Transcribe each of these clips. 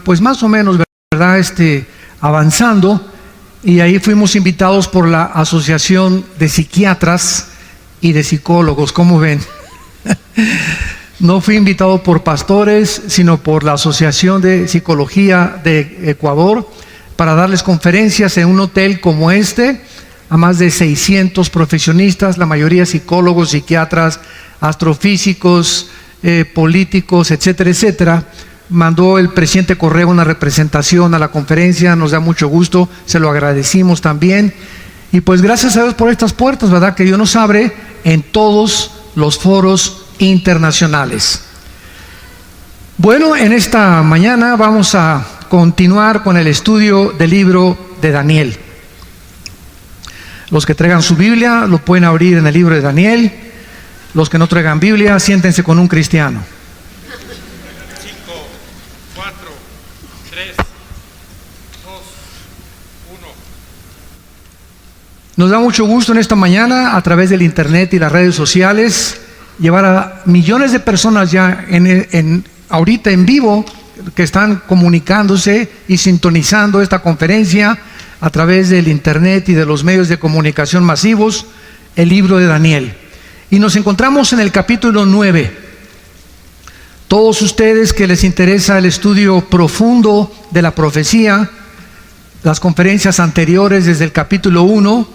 pues más o menos, ¿verdad? Avanzando, y ahí fuimos invitados por la Asociación de Psiquiatras y de Psicólogos. ¿Cómo ven? No fui invitado por pastores, sino por la Asociación de Psicología de Ecuador, para darles conferencias en un hotel como este, a más de 600 profesionistas, la mayoría psicólogos, psiquiatras, astrofísicos, políticos, etcétera, etcétera. Mandó el presidente Correa una representación a la conferencia, nos da mucho gusto, se lo agradecimos también. Y pues gracias a Dios por estas puertas, ¿verdad?, que Dios nos abre en todos los foros internacionales. Bueno, en esta mañana vamos a continuar con el estudio del libro de Daniel. Los que traigan su Biblia lo pueden abrir en el libro de Daniel. Los que no traigan Biblia, siéntense con un cristiano. 5, 4, 3, 2, 1. Nos da mucho gusto en esta mañana, a través del internet y las redes sociales, llevar a millones de personas ya ahorita en vivo, que están comunicándose y sintonizando esta conferencia a través del internet y de los medios de comunicación masivos, el libro de Daniel. Y nos encontramos en el capítulo 9. Todos ustedes que les interesa el estudio profundo de la profecía, las conferencias anteriores desde el capítulo 1,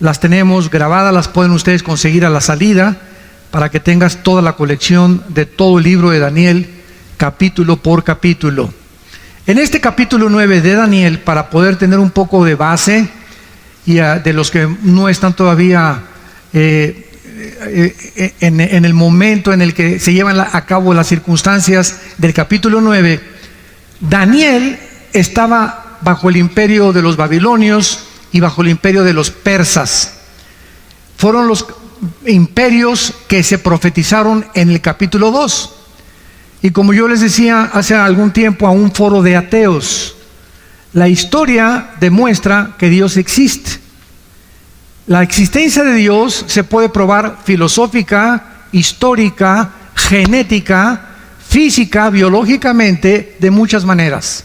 las tenemos grabadas, las pueden ustedes conseguir a la salida, para que tengas toda la colección de todo el libro de Daniel, capítulo por capítulo. En este capítulo 9 de Daniel, para poder tener un poco de base, y de los que no están todavía en el momento en el que se llevan a cabo las circunstancias del capítulo 9, Daniel estaba bajo el imperio de los babilonios y bajo el imperio de los persas. Fueron los imperios que se profetizaron en el capítulo 2. Y como yo les decía hace algún tiempo a un foro de ateos, la historia demuestra que Dios existe. La existencia de Dios se puede probar filosófica, histórica, genética, física, biológicamente, de muchas maneras.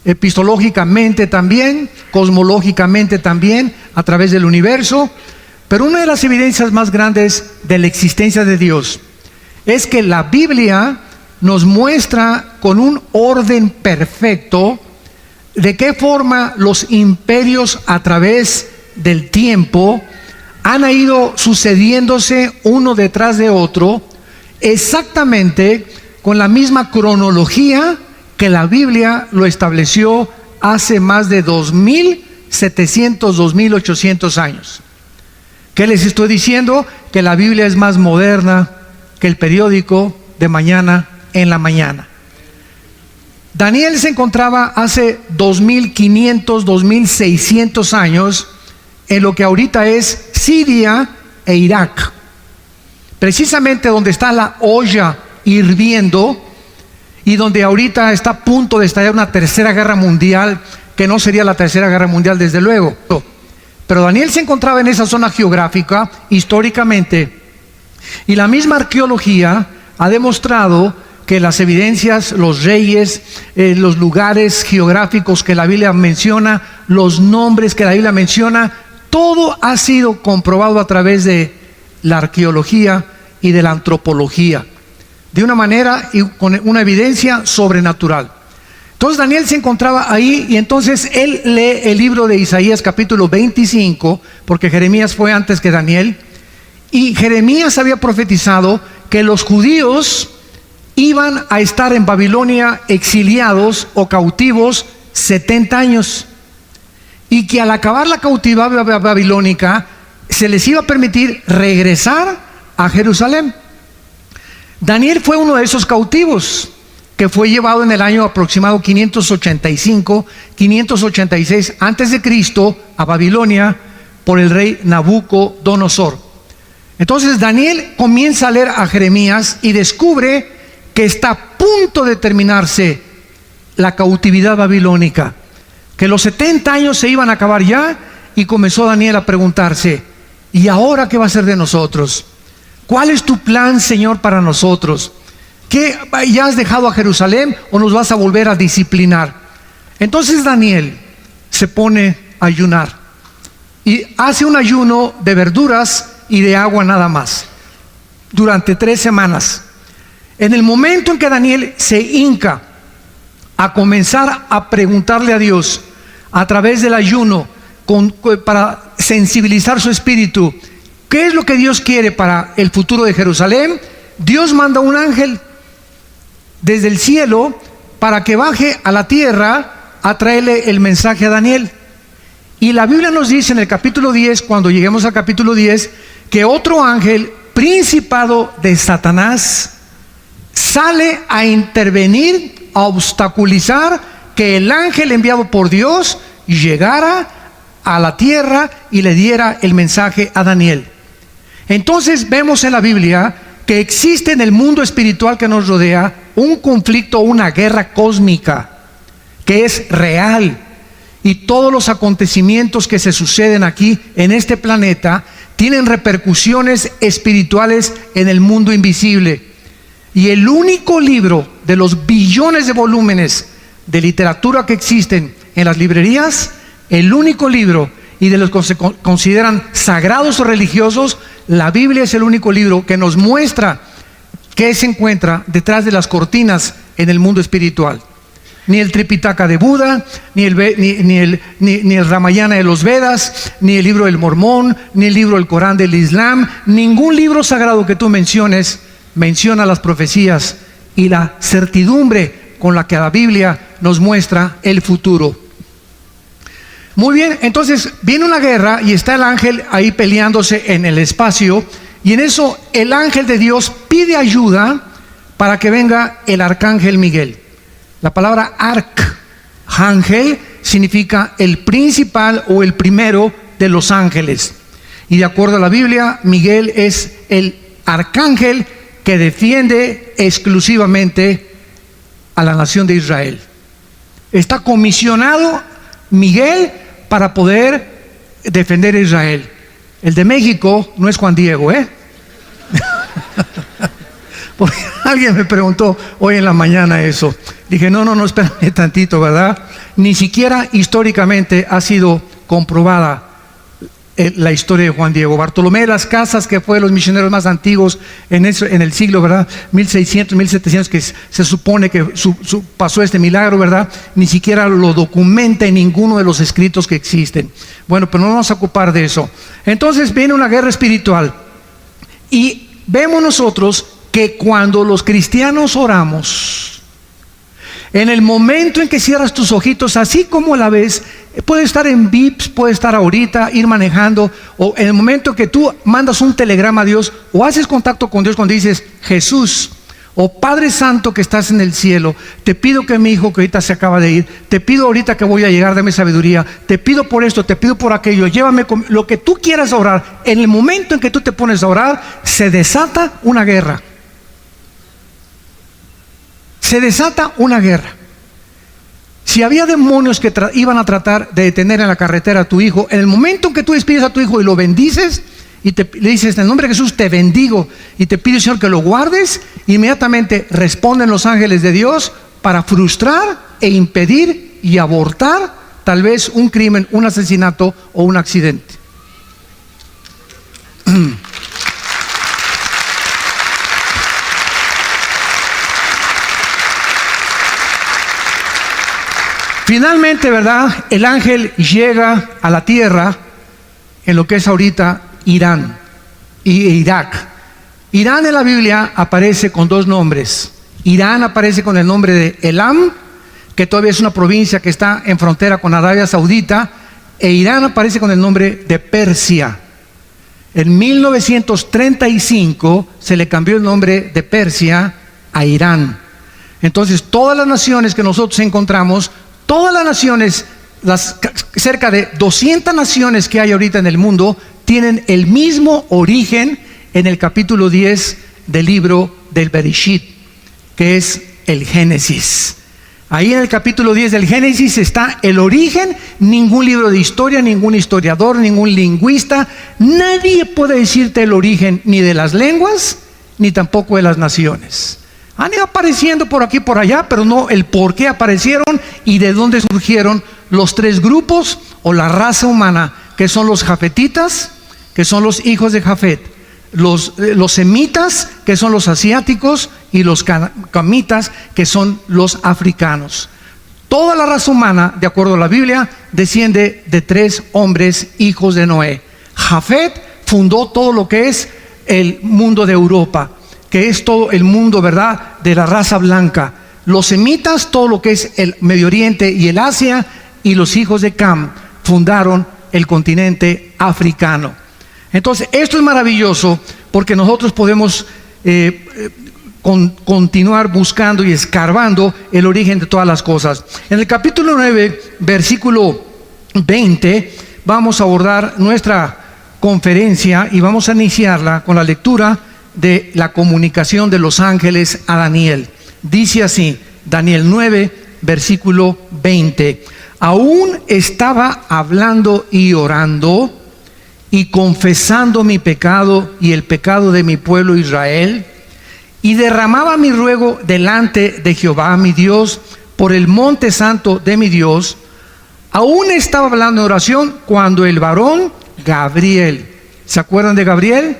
Epistológicamente también, cosmológicamente también, a través del universo. Pero una de las evidencias más grandes de la existencia de Dios es que la Biblia nos muestra con un orden perfecto de qué forma los imperios a través del tiempo han ido sucediéndose uno detrás de otro, exactamente con la misma cronología que la Biblia lo estableció hace más de 2700, 2800 años. ¿Qué les estoy diciendo? Que la Biblia es más moderna que el periódico de mañana en la mañana. Daniel se encontraba hace 2500, 2600 años en lo que ahorita es Siria e Irak, precisamente donde está la olla hirviendo y donde ahorita está a punto de estallar una tercera guerra mundial, que no sería la tercera guerra mundial desde luego. Pero Daniel se encontraba en esa zona geográfica históricamente, y la misma arqueología ha demostrado que las evidencias, los reyes, los lugares geográficos que la Biblia menciona, los nombres que la Biblia menciona, todo ha sido comprobado a través de la arqueología y de la antropología, de una manera y con una evidencia sobrenatural. Entonces Daniel se encontraba ahí, y entonces él lee el libro de Isaías capítulo 25, porque Jeremías fue antes que Daniel, y Jeremías había profetizado que los judíos iban a estar en Babilonia exiliados o cautivos 70 años, y que al acabar la cautividad babilónica se les iba a permitir regresar a Jerusalén. Daniel fue uno de esos cautivos que fue llevado en el año aproximado 585, 586 antes de Cristo a Babilonia por el rey Nabucodonosor. Entonces Daniel comienza a leer a Jeremías y descubre que está a punto de terminarse la cautividad babilónica, que los 70 años se iban a acabar ya, y comenzó Daniel a preguntarse: ¿y ahora qué va a ser de nosotros? ¿Cuál es tu plan, Señor, para nosotros? ¿qué, ya has dejado a Jerusalén o nos vas a volver a disciplinar? Entonces Daniel se pone a ayunar y hace un ayuno de verduras y de agua nada más durante 3 semanas. En el momento en que Daniel se hinca a comenzar a preguntarle a Dios a través del ayuno para sensibilizar su espíritu, ¿qué es lo que Dios quiere para el futuro de Jerusalén? Dios manda un ángel desde el cielo para que baje a la tierra a traerle el mensaje a Daniel. Y la Biblia nos dice en el capítulo 10, cuando lleguemos al capítulo 10, que otro ángel, principado de Satanás, sale a intervenir, a obstaculizar que el ángel enviado por Dios llegara a la tierra y le diera el mensaje a Daniel. Entonces vemos en la Biblia que existe en el mundo espiritual que nos rodea un conflicto, una guerra cósmica que es real, y todos los acontecimientos que se suceden aquí en este planeta tienen repercusiones espirituales en el mundo invisible. Y el único libro de los billones de volúmenes de literatura que existen en las librerías, el único libro y de los que se consideran sagrados o religiosos, la Biblia es el único libro que nos muestra qué se encuentra detrás de las cortinas en el mundo espiritual. Ni el Tripitaka de Buda, ni el Ramayana de los Vedas, ni el libro del Mormón, ni el libro del Corán del Islam, ningún libro sagrado que tú menciones menciona las profecías y la certidumbre con la que la Biblia nos muestra el futuro. Muy bien, entonces viene una guerra y está el ángel ahí peleándose en el espacio, y en eso el ángel de Dios pide ayuda para que venga el arcángel Miguel. La palabra arcángel significa el principal o el primero de los ángeles. Y de acuerdo a la Biblia, Miguel es el arcángel que defiende exclusivamente a la nación de Israel. Está comisionado Miguel para poder defender a Israel. El de México no es Juan Diego, Porque alguien me preguntó hoy en la mañana eso. Dije, no, espérame tantito, ¿verdad? Ni siquiera históricamente ha sido comprobada la historia de Juan Diego. Bartolomé de las Casas, que fue de los misioneros más antiguos en el siglo, ¿verdad? 1600, 1700, que se supone que pasó este milagro, ¿verdad? Ni siquiera lo documenta en ninguno de los escritos que existen. Bueno, pero no vamos a ocupar de eso. Entonces viene una guerra espiritual. Y vemos nosotros que cuando los cristianos oramos, en el momento en que cierras tus ojitos, así como la ves, puede estar en VIPs, puede estar ahorita, ir manejando, o en el momento que tú mandas un telegrama a Dios, o haces contacto con Dios cuando dices, Jesús, o Padre Santo que estás en el cielo, te pido que mi hijo que ahorita se acaba de ir, te pido ahorita que voy a llegar, dame sabiduría, te pido por esto, te pido por aquello, llévame con lo que tú quieras orar. En el momento en que tú te pones a orar, se desata una guerra. Se desata una guerra. Si había demonios que iban a tratar de detener en la carretera a tu hijo, en el momento en que tú despides a tu hijo y lo bendices y le dices, en el nombre de Jesús te bendigo, y te pido, Señor, que lo guardes, inmediatamente responden los ángeles de Dios para frustrar e impedir y abortar tal vez un crimen, un asesinato o un accidente. Finalmente, ¿verdad? El ángel llega a la tierra en lo que es ahorita Irán e Irak. Irán en la Biblia aparece con 2 nombres. Irán aparece con el nombre de Elam, que todavía es una provincia que está en frontera con Arabia Saudita, e Irán aparece con el nombre de Persia. En 1935 se le cambió el nombre de Persia a Irán. Entonces todas las naciones que nosotros encontramos, todas las naciones, cerca de 200 naciones que hay ahorita en el mundo, tienen el mismo origen en el capítulo 10 del libro del Bereshit, que es el Génesis. Ahí en el capítulo 10 del Génesis está el origen. Ningún libro de historia, ningún historiador, ningún lingüista, nadie puede decirte el origen ni de las lenguas, ni tampoco de las naciones. Han ido apareciendo por aquí y por allá, pero no el por qué aparecieron y de dónde surgieron los tres grupos o la raza humana, que son los jafetitas, que son los hijos de Jafet, los semitas, que son los asiáticos, y los camitas, que son los africanos. Toda la raza humana, de acuerdo a la Biblia, desciende de tres hombres, hijos de Noé. Jafet fundó todo lo que es el mundo de Europa, que es todo el mundo, ¿verdad?, de la raza blanca. Los semitas, todo lo que es el Medio Oriente y el Asia, y los hijos de Cam fundaron el continente africano. Entonces, esto es maravilloso porque nosotros podemos continuar buscando y escarbando el origen de todas las cosas. En el capítulo 9, versículo 20, vamos a abordar nuestra conferencia y vamos a iniciarla con la lectura de la comunicación de los ángeles a Daniel. Dice así, Daniel 9, versículo 20: aún estaba hablando y orando y confesando mi pecado y el pecado de mi pueblo Israel, y derramaba mi ruego delante de Jehová mi Dios por el monte santo de mi Dios. Aún estaba hablando en oración cuando el varón Gabriel, ¿se acuerdan de Gabriel?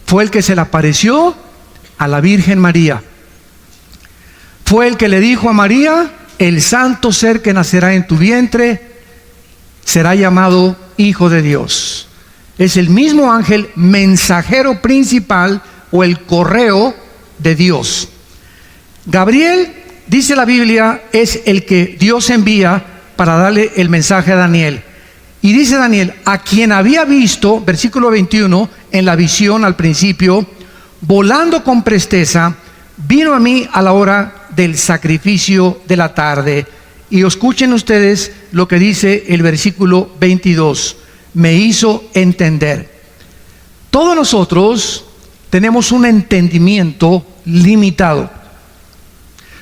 Fue el que se le apareció a la Virgen María. Fue el que le dijo a María: el santo ser que nacerá en tu vientre será llamado Hijo de Dios. Es el mismo ángel mensajero principal o el correo de Dios. Gabriel, dice la Biblia, es el que Dios envía para darle el mensaje a Daniel. Y dice Daniel, a quien había visto, versículo 21, en la visión al principio, volando con presteza, vino a mí a la hora del sacrificio de la tarde. Y escuchen ustedes lo que dice el versículo 22. Me hizo entender. Todos nosotros tenemos un entendimiento limitado.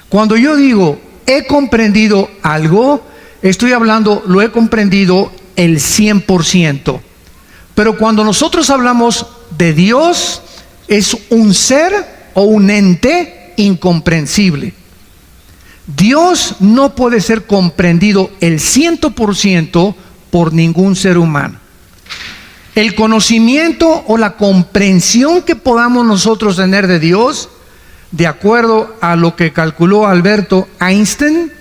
Cuando yo digo he comprendido algo, estoy hablando, lo he comprendido el 100%. Pero cuando nosotros hablamos de Dios, es un ser o un ente incomprensible. Dios no puede ser comprendido el 100% por ningún ser humano. El conocimiento o la comprensión que podamos nosotros tener de Dios, de acuerdo a lo que calculó Alberto Einstein,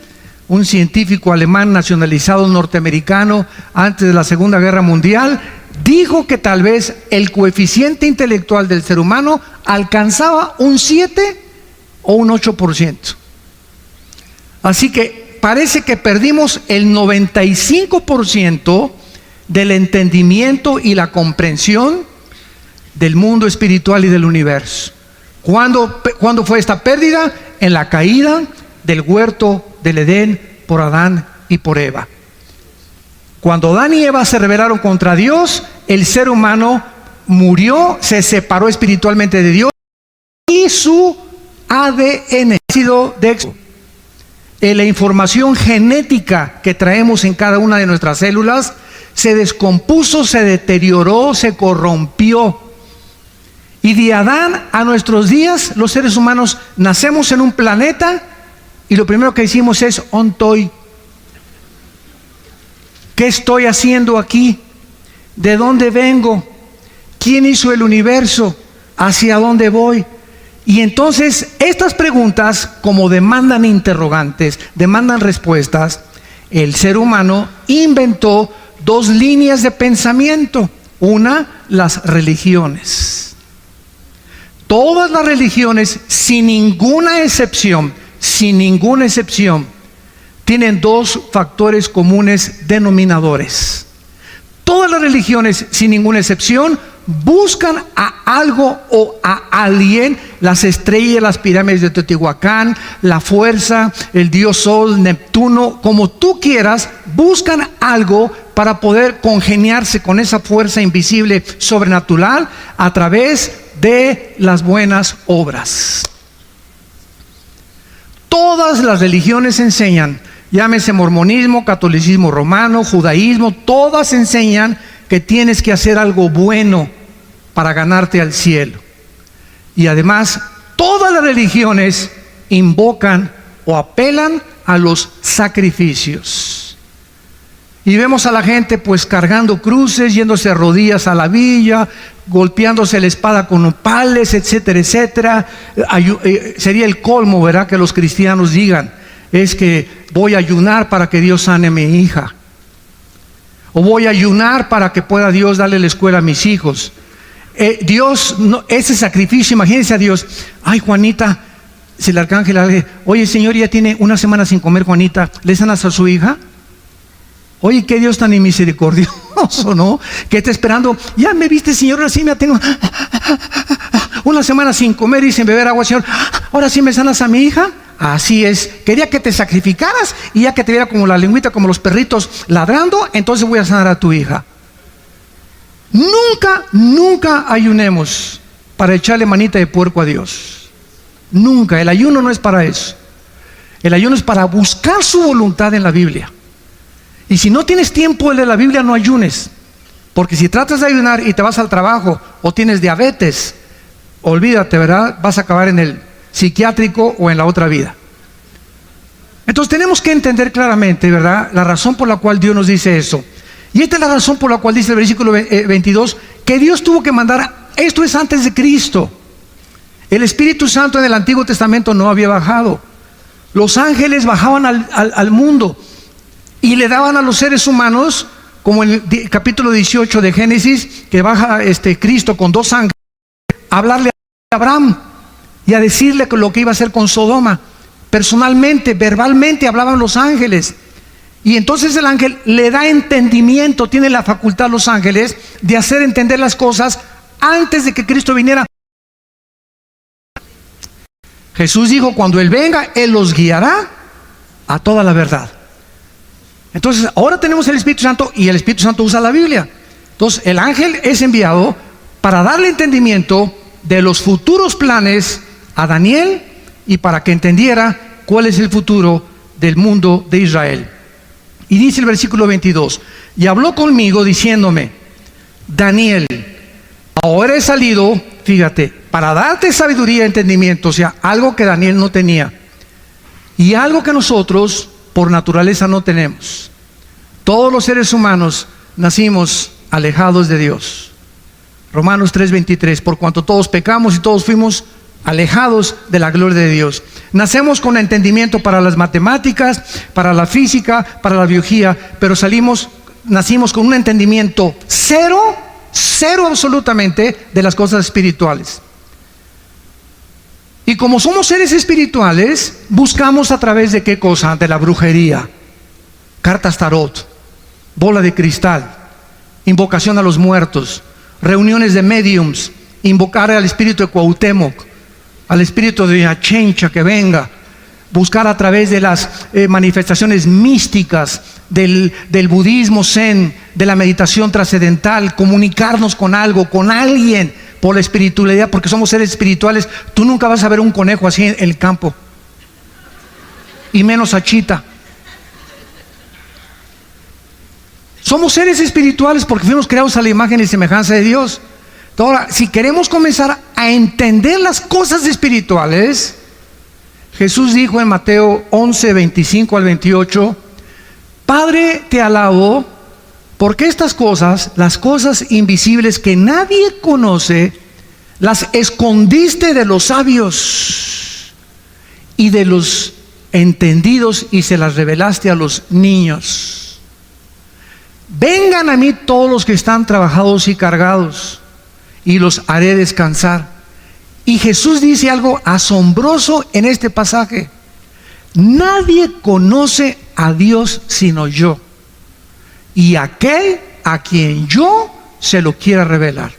un científico alemán nacionalizado norteamericano antes de la Segunda Guerra Mundial, dijo que tal vez el coeficiente intelectual del ser humano alcanzaba un 7 o un 8%. Así que parece que perdimos el 95% del entendimiento y la comprensión del mundo espiritual y del universo. ¿Cuándo fue esta pérdida? En la caída del huerto del Edén por Adán y por Eva. Cuando Adán y Eva se rebelaron contra Dios, el ser humano murió, se separó espiritualmente de Dios y su ADN, ácido de la información genética que traemos en cada una de nuestras células, se descompuso, se deterioró, se corrompió. Y de Adán a nuestros días, los seres humanos nacemos en un planeta y lo primero que hicimos es ontoy. ¿Qué estoy haciendo aquí? ¿De dónde vengo? ¿Quién hizo el universo? ¿Hacia dónde voy? Y entonces estas preguntas, como demandan interrogantes, demandan respuestas, el ser humano inventó dos líneas de pensamiento. Una, las religiones. Todas las religiones, sin ninguna excepción, tienen dos factores comunes denominadores. Todas las religiones, sin ninguna excepción, buscan a algo o a alguien, las estrellas, las pirámides de Teotihuacán, la fuerza, el dios Sol, Neptuno, como tú quieras, buscan algo para poder congeniarse con esa fuerza invisible sobrenatural a través de las buenas obras. Todas las religiones enseñan, llámese mormonismo, catolicismo romano, judaísmo, todas enseñan que tienes que hacer algo bueno para ganarte al cielo. Y además, todas todas las religiones invocan o apelan a los sacrificios. Y vemos a la gente pues cargando cruces, yéndose a rodillas a la villa, golpeándose la espada con opales, etcétera, etcétera. Sería el colmo, ¿verdad?, que los cristianos digan, es que voy a ayunar para que Dios sane a mi hija. O voy a ayunar para que pueda Dios darle la escuela a mis hijos. Dios, no, ese sacrificio, imagínense a Dios. Ay, Juanita, si el arcángel le dice, oye, Señor, ya tiene una semana sin comer, Juanita, ¿le sanas a su hija? Oye, qué Dios tan misericordioso, ¿no? Que está esperando, ya me viste, Señor, ahora sí me tengo una semana sin comer y sin beber agua, Señor, ahora sí me sanas a mi hija. Así es, quería que te sacrificaras y ya que te viera como la lengüita, como los perritos ladrando, entonces voy a sanar a tu hija. Nunca ayunemos para echarle manita de puerco a Dios. Nunca, el ayuno no es para eso. El ayuno es para buscar su voluntad en la Biblia. Y si no tienes tiempo de leer la Biblia, no ayunes. Porque si tratas de ayunar y te vas al trabajo o tienes diabetes, olvídate, ¿verdad? Vas a acabar en el psiquiátrico o en la otra vida. Entonces tenemos que entender claramente, ¿verdad?, la razón por la cual Dios nos dice eso. Y esta es la razón por la cual dice el versículo 22, que Dios tuvo que mandar, esto es antes de Cristo. El Espíritu Santo en el Antiguo Testamento no había bajado. Los ángeles bajaban al mundo y le daban a los seres humanos, como en el capítulo 18 de Génesis, que baja Cristo con 2 ángeles, a hablarle a Abraham y a decirle lo que iba a hacer con Sodoma. Personalmente, verbalmente hablaban los ángeles. Y entonces el ángel le da entendimiento, tiene la facultad los ángeles de hacer entender las cosas antes de que Cristo viniera. Jesús dijo, cuando Él venga, Él los guiará a toda la verdad. Entonces ahora tenemos el Espíritu Santo y el Espíritu Santo usa la Biblia. Entonces el ángel es enviado para darle entendimiento de los futuros planes a Daniel y para que entendiera cuál es el futuro del mundo de Israel. Y dice el versículo 22, y habló conmigo diciéndome, Daniel, ahora he salido, fíjate, para darte sabiduría y entendimiento, o sea, algo que Daniel no tenía y algo que nosotros por naturaleza no tenemos. Todos los seres humanos nacimos alejados de Dios. Romanos 3:23, por cuanto todos pecamos y todos fuimos alejados de la gloria de Dios. Nacemos con entendimiento para las matemáticas, para la física, para la biología, pero nacimos con un entendimiento cero absolutamente de las cosas espirituales. Y como somos seres espirituales, buscamos a través de ¿qué cosa? De la brujería, cartas tarot, bola de cristal, invocación a los muertos, reuniones de mediums, invocar al espíritu de Cuauhtémoc, al espíritu de Achencha que venga, buscar a través de las manifestaciones místicas del budismo zen, de la meditación trascendental, comunicarnos con algo, con alguien, por la espiritualidad, porque somos seres espirituales. Tú nunca vas a ver un conejo así en el campo, y menos a Chita. Somos seres espirituales porque fuimos creados a la imagen y semejanza de Dios. Ahora, si queremos comenzar a entender las cosas espirituales, Jesús dijo en Mateo 11, 25 al 28, Padre, te alabo, porque estas cosas, las cosas invisibles que nadie conoce, las escondiste de los sabios y de los entendidos y se las revelaste a los niños. Vengan a mí todos los que están trabajados y cargados, y los haré descansar. Y Jesús dice algo asombroso en este pasaje: nadie conoce a Dios sino yo, y aquel a quien yo se lo quiera revelar.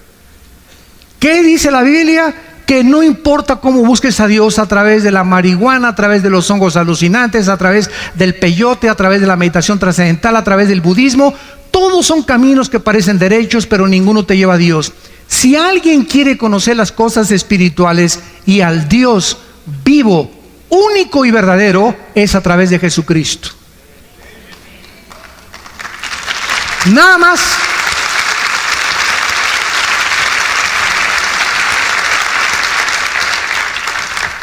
¿Qué dice la Biblia? Que no importa cómo busques a Dios, a través de la marihuana, a través de los hongos alucinantes, a través del peyote, a través de la meditación trascendental, a través del budismo, todos son caminos que parecen derechos, pero ninguno te lleva a Dios. Si alguien quiere conocer las cosas espirituales y al Dios vivo, único y verdadero, es a través de Jesucristo. Nada más.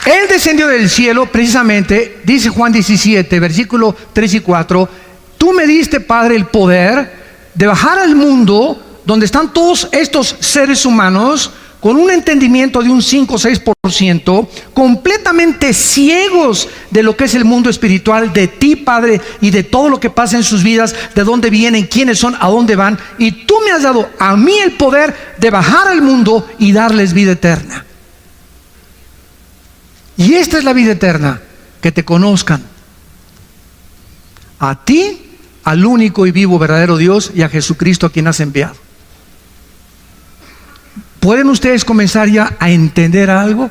Él descendió del cielo, precisamente, dice Juan 17, versículo 3 y 4, tú me diste, Padre, el poder de bajar al mundo donde están todos estos seres humanos con un entendimiento de un 5 o 6%, completamente ciegos de lo que es el mundo espiritual, de ti, Padre, y de todo lo que pasa en sus vidas, de dónde vienen, quiénes son, a dónde van. Y tú me has dado a mí el poder de bajar al mundo y darles vida eterna. Y esta es la vida eterna, que te conozcan a ti, al único y vivo verdadero Dios, y a Jesucristo, a quien has enviado. ¿Pueden ustedes comenzar ya a entender algo?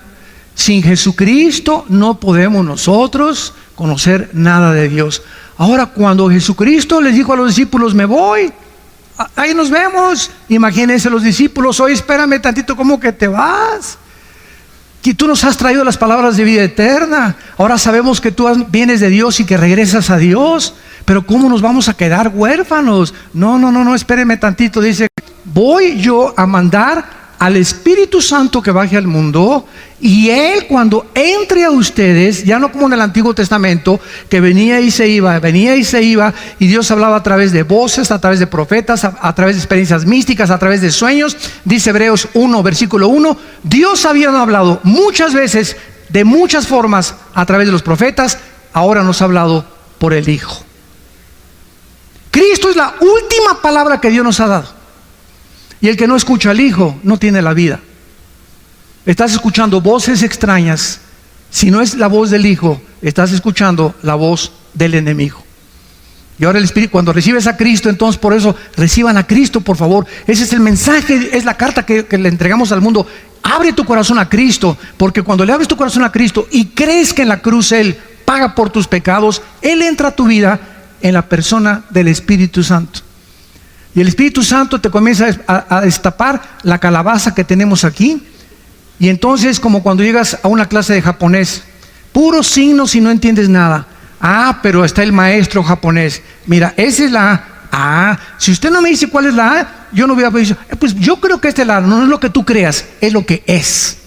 Sin Jesucristo no podemos nosotros conocer nada de Dios. Ahora, cuando Jesucristo les dijo a los discípulos, me voy, ahí nos vemos. Imagínense los discípulos, oye, espérame tantito, ¿cómo que te vas? Que tú nos has traído las palabras de vida eterna. Ahora sabemos que tú vienes de Dios y que regresas a Dios. Pero ¿cómo nos vamos a quedar huérfanos? No, espérenme tantito. Dice, voy yo a mandar al Espíritu Santo que baje al mundo, y Él, cuando entre a ustedes, ya no como en el Antiguo Testamento, que venía y se iba, y Dios hablaba a través de voces, a través de profetas, a través de experiencias místicas, a través de sueños. Dice Hebreos 1, versículo 1, Dios había hablado muchas veces, de muchas formas, a través de los profetas. Ahora nos ha hablado por el Hijo. Cristo es la última palabra que Dios nos ha dado. Y el que no escucha al Hijo no tiene la vida. Estás escuchando voces extrañas. Si no es la voz del Hijo, estás escuchando la voz del enemigo. Y ahora el Espíritu, cuando recibes a Cristo, entonces por eso reciban a Cristo, por favor. Ese es el mensaje, es la carta que le entregamos al mundo. Abre tu corazón a Cristo, porque cuando le abres tu corazón a Cristo y crees que en la cruz Él paga por tus pecados, Él entra a tu vida en la persona del Espíritu Santo. Y el Espíritu Santo te comienza a destapar la calabaza que tenemos aquí. Y entonces, como cuando llegas a una clase de japonés, puros signos y no entiendes nada. Ah, pero está el maestro japonés. Mira, esa es la A. Ah, si usted no me dice cuál es la A, yo no voy a decir, pues yo creo que esta es la A. No es lo que tú creas, es lo que es.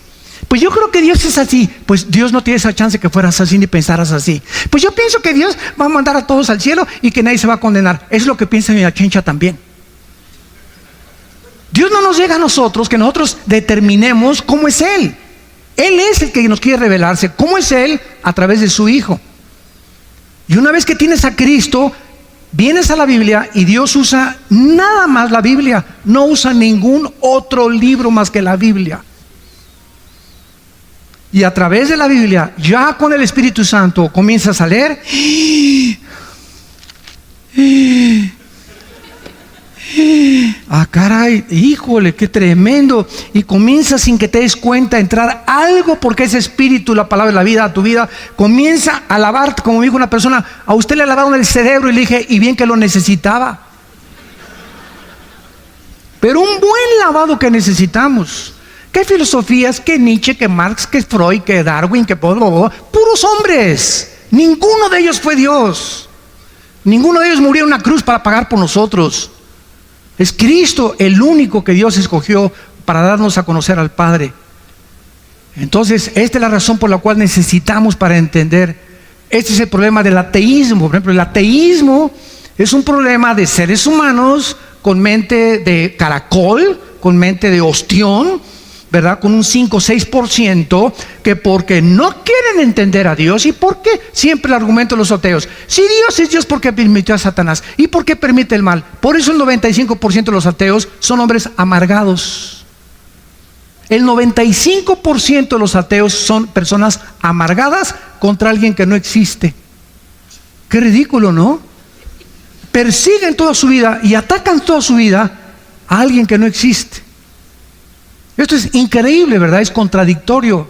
Pues yo creo que Dios es así. Pues Dios no tiene esa chance que fueras así ni pensaras así. Pues yo pienso que Dios va a mandar a todos al cielo y que nadie se va a condenar. Es lo que piensa mi chencha también. Dios no nos llega a nosotros que nosotros determinemos cómo es Él. Él es el que nos quiere revelarse. ¿Cómo es Él? A través de su Hijo. Y una vez que tienes a Cristo, vienes a la Biblia y Dios usa nada más la Biblia. No usa ningún otro libro más que la Biblia. Y a través de la Biblia, ya con el Espíritu Santo, comienzas a leer. Ah, caray, híjole, qué tremendo. Y comienza sin que te des cuenta a entrar algo, porque ese espíritu, la palabra de la vida, a tu vida, comienza a lavarte. Como me dijo una persona, a usted le lavaron el cerebro, y le dije, y bien que lo necesitaba. Pero un buen lavado que necesitamos. ¿Qué filosofías? ¿Qué Nietzsche? ¿Qué Marx? ¿Qué Freud? ¿Qué Darwin? ¿Qué puros hombres? Ninguno de ellos fue Dios. Ninguno de ellos murió en una cruz para pagar por nosotros. Es Cristo el único que Dios escogió para darnos a conocer al Padre. Entonces, esta es la razón por la cual necesitamos para entender. Este es el problema del ateísmo. Por ejemplo, el ateísmo es un problema de seres humanos con mente de caracol, con mente de ostión, ¿verdad? Con un 5 o 6%, que porque no quieren entender a Dios. ¿Y por qué? Siempre el argumento de los ateos. Si Dios es Dios, ¿por qué permitió a Satanás? ¿Y por qué permite el mal? Por eso el 95% de los ateos son hombres amargados. El 95% de los ateos son personas amargadas contra alguien que no existe. Qué ridículo, ¿no? Persiguen toda su vida y atacan toda su vida a alguien que no existe. Esto es increíble, ¿verdad? Es contradictorio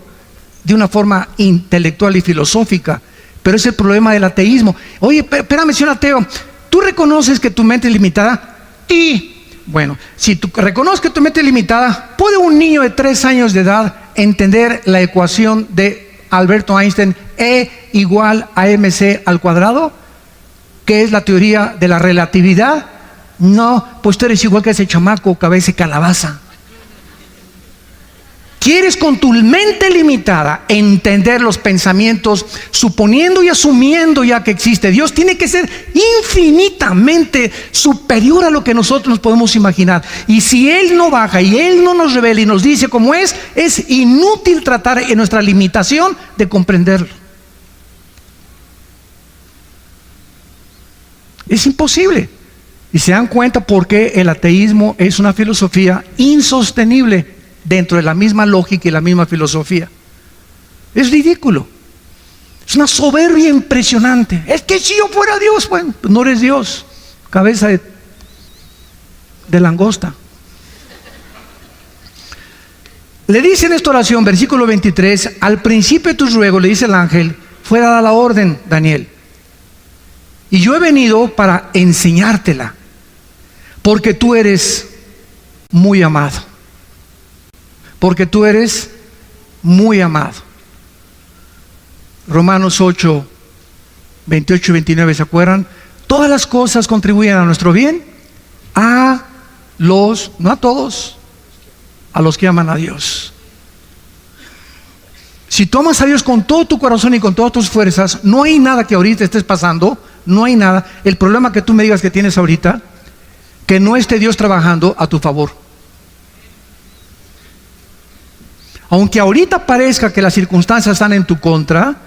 de una forma intelectual y filosófica, pero es el problema del ateísmo. Oye, espérame, señor ateo, ¿tú reconoces que tu mente es limitada? Sí. Bueno, si tú reconoces que tu mente es limitada, ¿puede un niño de 3 años de edad entender la ecuación de Alberto Einstein, E igual a mc al cuadrado? ¿Qué es la teoría de la relatividad? No, pues tú eres igual que ese chamaco cabeza de calabaza. quieres con tu mente limitada entender los pensamientos, suponiendo y asumiendo ya que existe Dios, tiene que ser infinitamente superior a lo que nosotros nos podemos imaginar. Y si Él no baja y Él no nos revela y nos dice cómo es inútil tratar en nuestra limitación de comprenderlo. Es imposible. Y se dan cuenta por qué el ateísmo es una filosofía insostenible dentro de la misma lógica y la misma filosofía. Es ridículo. Es una soberbia impresionante. Es que si yo fuera Dios, bueno, pues no eres Dios. Cabeza de langosta. Le dice en esta oración, versículo 23, al principio de tus ruegos, le dice el ángel, fue dada la orden, Daniel, y yo he venido para enseñártela, porque tú eres muy amado. Porque tú eres muy amado. Romanos 8, 28 y 29, ¿se acuerdan? Todas las cosas contribuyen a nuestro bien, a los, no a todos, a los que aman a Dios. Si tú amas a Dios con todo tu corazón y con todas tus fuerzas, no hay nada que ahorita estés pasando, no hay nada. El problema que tú me digas que tienes ahorita, que no esté Dios trabajando a tu favor. Aunque ahorita parezca que las circunstancias están en tu contra,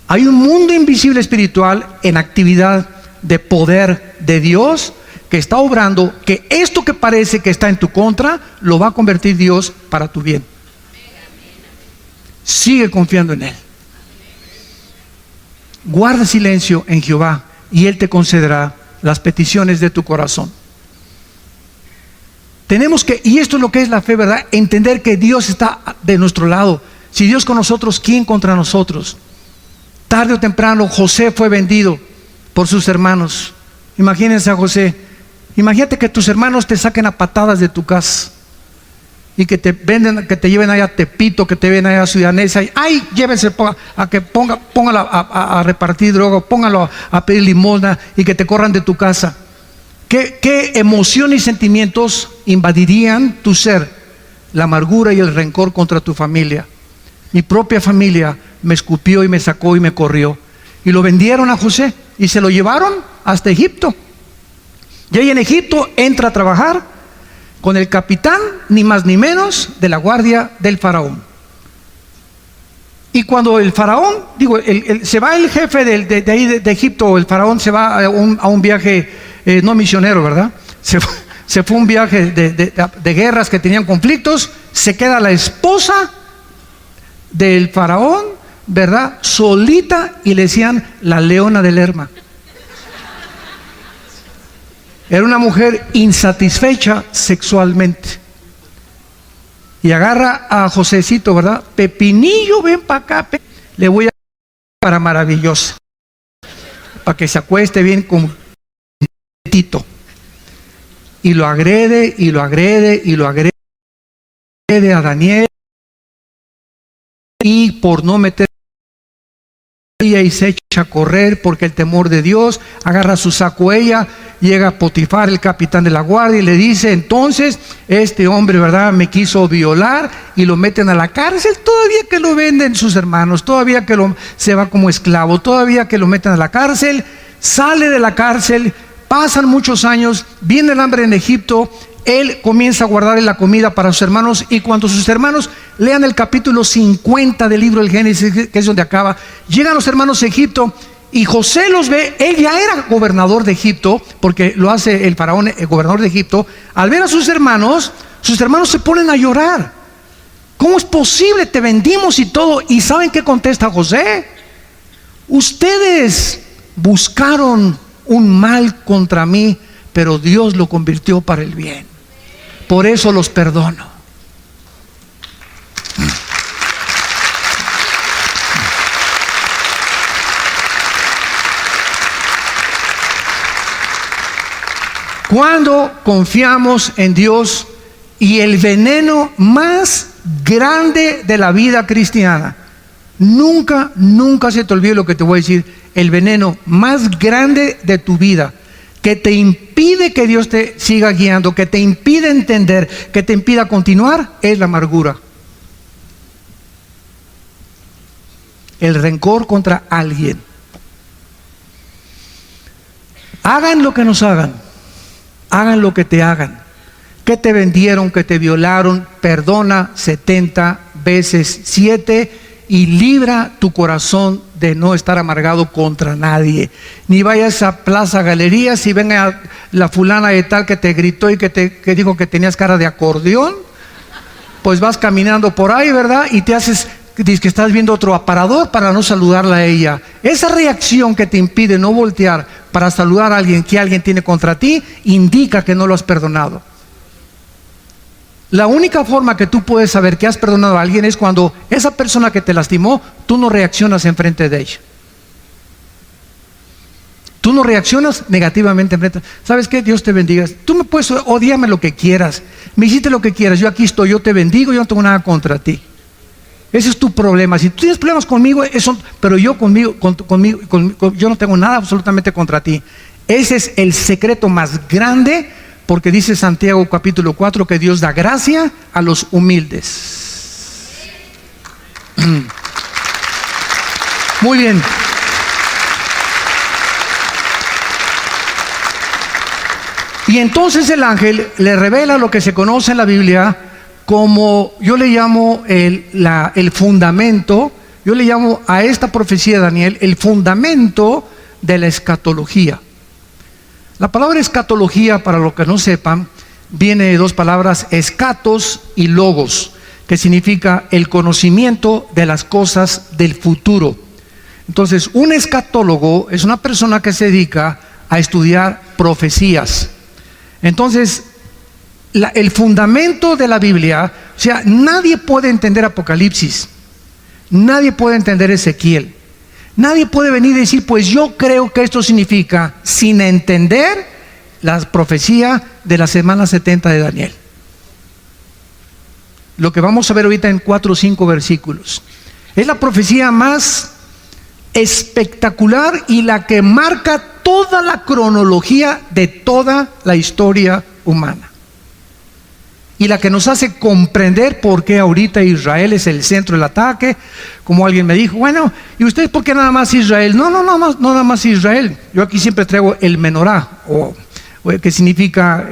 hay un mundo invisible espiritual en actividad de poder de Dios que está obrando, que esto que parece que está en tu contra, lo va a convertir Dios para tu bien. Sigue confiando en Él. Guarda silencio en Jehová y Él te concederá las peticiones de tu corazón. Tenemos que, y esto es lo que es la fe, ¿verdad? Entender que Dios está de nuestro lado. Si Dios con nosotros, ¿quién contra nosotros? Tarde o temprano José fue vendido por sus hermanos. Imagínense a José. Imagínate que tus hermanos te saquen a patadas de tu casa y que te venden, que te lleven allá a Tepito, que te lleven allá a Ciudad Neza, y ay, llévense a que póngalo a repartir droga, póngalo a pedir limosna y que te corran de tu casa. ¿Qué emociones y sentimientos invadirían tu ser? La amargura y el rencor contra tu familia. Mi propia familia me escupió y me sacó y me corrió. Y lo vendieron a José y se lo llevaron hasta Egipto. Y ahí en Egipto entra a trabajar con el capitán, ni más ni menos, de la guardia del faraón. Y cuando el faraón, se va el jefe de ahí de Egipto, el faraón se va a un viaje no misionero, ¿verdad? Se fue un viaje de guerras que tenían conflictos, se queda la esposa del faraón, ¿verdad? Solita, y le decían la leona del Lerma. Era una mujer insatisfecha sexualmente. Y agarra a Josecito, ¿verdad? Pepinillo, ven para acá, le voy a dar para maravillosa, para que se acueste bien con Tito. Y lo agrede, y lo agrede, y lo agrede a Daniel. Y por no meter y se echa a correr porque el temor de Dios, agarra su saco ella, llega a Potifar, el capitán de la guardia, y le dice, entonces este hombre, ¿verdad?, me quiso violar, y lo meten a la cárcel, todavía que lo venden sus hermanos, todavía que se va como esclavo, todavía que lo meten a la cárcel, sale de la cárcel, pasan muchos años, viene el hambre en Egipto, él comienza a guardar la comida para sus hermanos, y cuando sus hermanos lean el capítulo 50 del libro del Génesis, que es donde acaba, llegan los hermanos a Egipto y José los ve. Él ya era gobernador de Egipto, porque lo hace el faraón, el gobernador de Egipto. Al ver a sus hermanos se ponen a llorar. ¿Cómo es posible? Te vendimos y todo. ¿Y saben qué contesta José? Ustedes buscaron un mal contra mí, pero Dios lo convirtió para el bien. Por eso los perdono. Cuando confiamos en Dios, y el veneno más grande de la vida cristiana, nunca se te olvide lo que te voy a decir, el veneno más grande de tu vida, que te impide que Dios te siga guiando, que te impide entender, que te impida continuar, es la amargura. el rencor contra alguien. Hagan lo que nos hagan, hagan lo que te hagan, que te vendieron, que te violaron, perdona 70 veces 7 y libra tu corazón de no estar amargado contra nadie. Ni vayas a Plaza Galerías y venga la fulana de tal que te gritó y que dijo que tenías cara de acordeón, pues vas caminando por ahí, ¿verdad? Y te haces, dices que estás viendo otro aparador para no saludarla a ella. Esa reacción que te impide no voltear para saludar a alguien que alguien tiene contra ti, indica que no lo has perdonado. La única forma que tú puedes saber que has perdonado a alguien es cuando esa persona que te lastimó, tú no reaccionas enfrente de ella. Tú no reaccionas negativamente enfrente. ¿Sabes qué? Dios te bendiga. Tú me puedes odiarme lo que quieras. Me hiciste lo que quieras. Yo aquí estoy, yo te bendigo, yo no tengo nada contra ti. Ese es tu problema. Si tú tienes problemas conmigo, eso, pero yo yo no tengo nada absolutamente contra ti. Ese es el secreto más grande, porque dice Santiago capítulo 4 que Dios da gracia a los humildes. Muy bien. Y entonces el ángel le revela lo que se conoce en la Biblia como, yo le llamo el fundamento, yo le llamo a esta profecía de Daniel el fundamento de la escatología. La palabra escatología, para los que no sepan, viene de dos palabras, escatos y logos, que significa el conocimiento de las cosas del futuro. Entonces, un escatólogo es una persona que se dedica a estudiar profecías. Entonces, el fundamento de la Biblia, o sea, nadie puede entender Apocalipsis, nadie puede entender Ezequiel. Nadie puede venir y decir, pues yo creo que esto significa, sin entender la profecía de la semana 70 de Daniel. Lo que vamos a ver ahorita en 4 o 5 versículos. Es la profecía más espectacular y la que marca toda la cronología de toda la historia humana. Y la que nos hace comprender por qué ahorita Israel es el centro del ataque. Como alguien me dijo, bueno, ¿y ustedes por qué nada más Israel? No nada más Israel. Yo aquí siempre traigo el menorá, que significa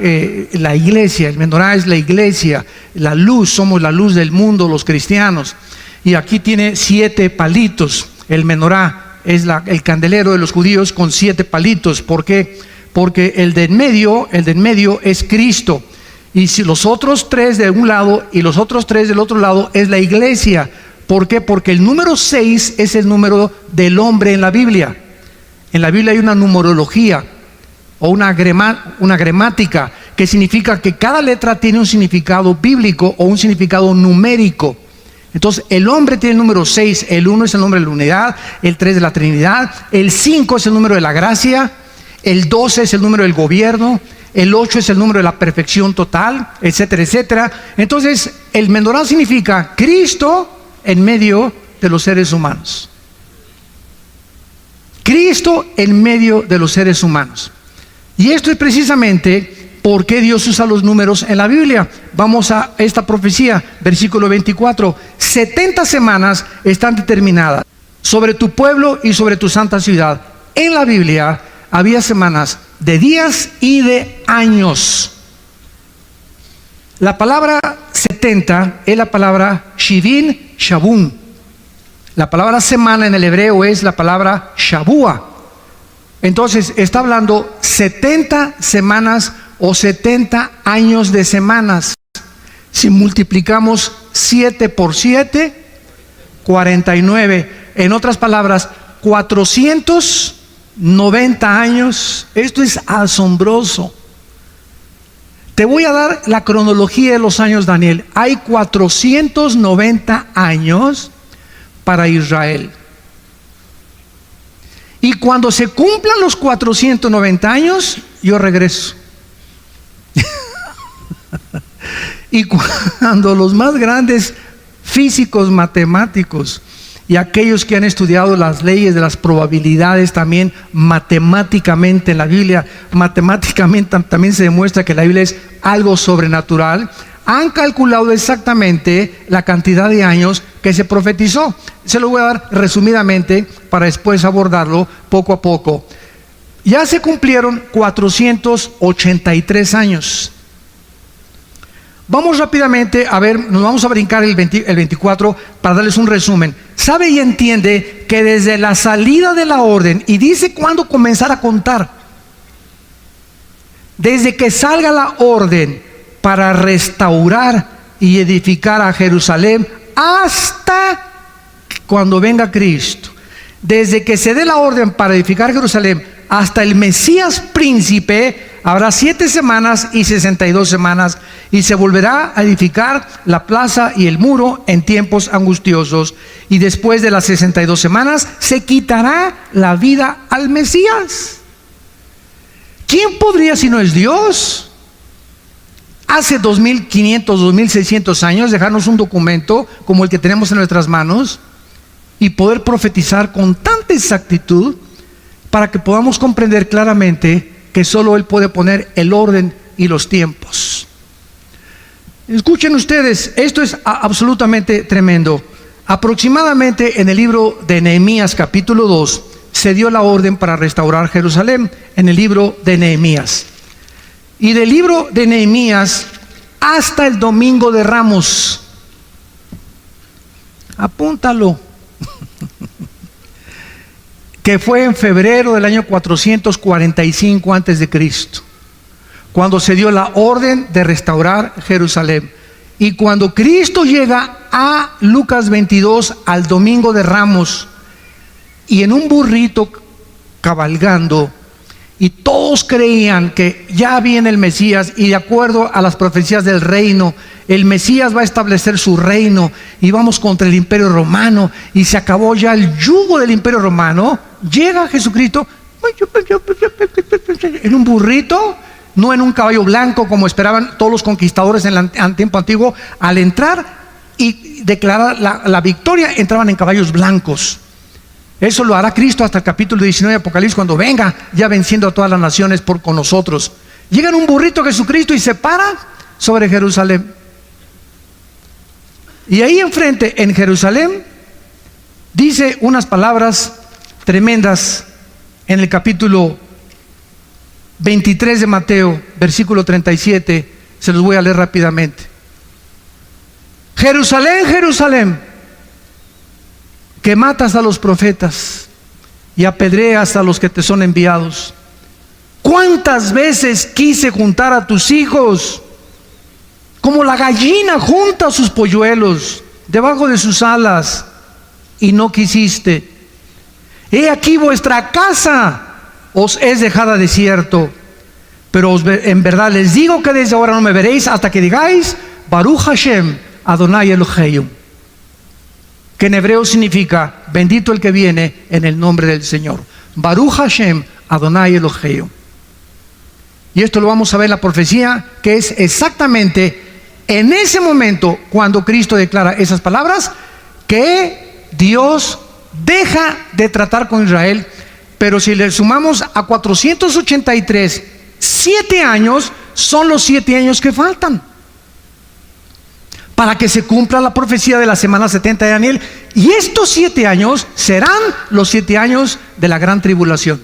la iglesia. El menorá es la iglesia, la luz, somos la luz del mundo, los cristianos. Y aquí tiene 7 palitos. El menorá es el candelero de los judíos con 7 palitos. ¿Por qué? Porque el de en medio es Cristo. Y si los otros 3 de un lado y los otros 3 del otro lado es la iglesia. ¿Por qué? Porque el número 6 es el número del hombre en la Biblia. En la Biblia hay una numerología o una gramática que significa que cada letra tiene un significado bíblico o un significado numérico. Entonces el hombre tiene el número 6, el 1 es el nombre de la unidad, el 3 de la Trinidad, el 5 es el número de la gracia, el 12 es el número del gobierno, el 8 es el número de la perfección total, etcétera, etcétera. Entonces, el menorá significa Cristo en medio de los seres humanos. Cristo en medio de los seres humanos. Y esto es precisamente por qué Dios usa los números en la Biblia. Vamos a esta profecía, versículo 24. 70 semanas están determinadas sobre tu pueblo y sobre tu santa ciudad. En la Biblia había semanas de días y de años. La palabra 70 es la palabra Shivin Shabun. La palabra semana en el hebreo es la palabra Shabua. Entonces está hablando 70 semanas o 70 años de semanas. Si multiplicamos 7 por 7, 49. En otras palabras, 490 años. Esto es asombroso. Te voy a dar la cronología de los años, Daniel. Hay 490 años para Israel. Y cuando se cumplan los 490 años, yo regreso. Y cuando los más grandes físicos, matemáticos y aquellos que han estudiado las leyes de las probabilidades también matemáticamente en la Biblia, matemáticamente también se demuestra que la Biblia es algo sobrenatural, han calculado exactamente la cantidad de años que se profetizó. Se lo voy a dar resumidamente para después abordarlo poco a poco. Ya se cumplieron 483 años. Vamos rápidamente a ver, nos vamos a brincar el 24 para darles un resumen. Sabe y entiende que desde la salida de la orden, y dice cuándo comenzar a contar, desde que salga la orden para restaurar y edificar a Jerusalén hasta cuando venga Cristo, desde que se dé la orden para edificar Jerusalén hasta el Mesías príncipe, habrá 7 semanas y 62 semanas, y se volverá a edificar la plaza y el muro en tiempos angustiosos, y después de las 62 semanas se quitará la vida al Mesías. ¿Quién podría, si no es Dios, hace 2500, 2600 años dejarnos un documento como el que tenemos en nuestras manos y poder profetizar con tanta exactitud para que podamos comprender claramente que solo Él puede poner el orden y los tiempos? Escuchen ustedes, esto es absolutamente tremendo. Aproximadamente en el libro de Nehemías capítulo 2 se dio la orden para restaurar Jerusalén, en el libro de Nehemías. Y del libro de Nehemías hasta el Domingo de Ramos, apúntalo, que fue en febrero del año 445 antes de Cristo, cuando se dio la orden de restaurar Jerusalén. Y cuando Cristo llega a Lucas 22, al Domingo de Ramos, y en un burrito cabalgando, y todos creían que ya viene el Mesías, y de acuerdo a las profecías del reino, el Mesías va a establecer su reino, y vamos contra el Imperio Romano, y se acabó ya el yugo del Imperio Romano. Llega Jesucristo en un burrito, no en un caballo blanco como esperaban todos los conquistadores en el tiempo antiguo. Al entrar y declarar la victoria, entraban en caballos blancos. Eso lo hará Cristo hasta el capítulo 19 de Apocalipsis, cuando venga ya venciendo a todas las naciones con nosotros. Llega en un burrito Jesucristo y se para sobre Jerusalén. Y ahí enfrente, en Jerusalén, dice unas palabras tremendas en el capítulo 23 de Mateo, versículo 37. Se los voy a leer rápidamente. Jerusalén, Jerusalén, que matas a los profetas y apedreas a los que te son enviados. ¿Cuántas veces quise juntar a tus hijos, como la gallina junta sus polluelos debajo de sus alas, y no quisiste? He aquí vuestra casa os es dejada desierto. Pero en verdad les digo que desde ahora no me veréis hasta que digáis Baruch Hashem Adonai Elohim, que en hebreo significa bendito el que viene en el nombre del Señor. Baruch Hashem Adonai Elohim. Y esto lo vamos a ver en la profecía, que es exactamente en ese momento cuando Cristo declara esas palabras, que Dios deja de tratar con Israel. Pero si le sumamos a 483, 7 años son los 7 años que faltan para que se cumpla la profecía de la semana 70 de Daniel. Y estos 7 años serán los 7 años de la gran tribulación.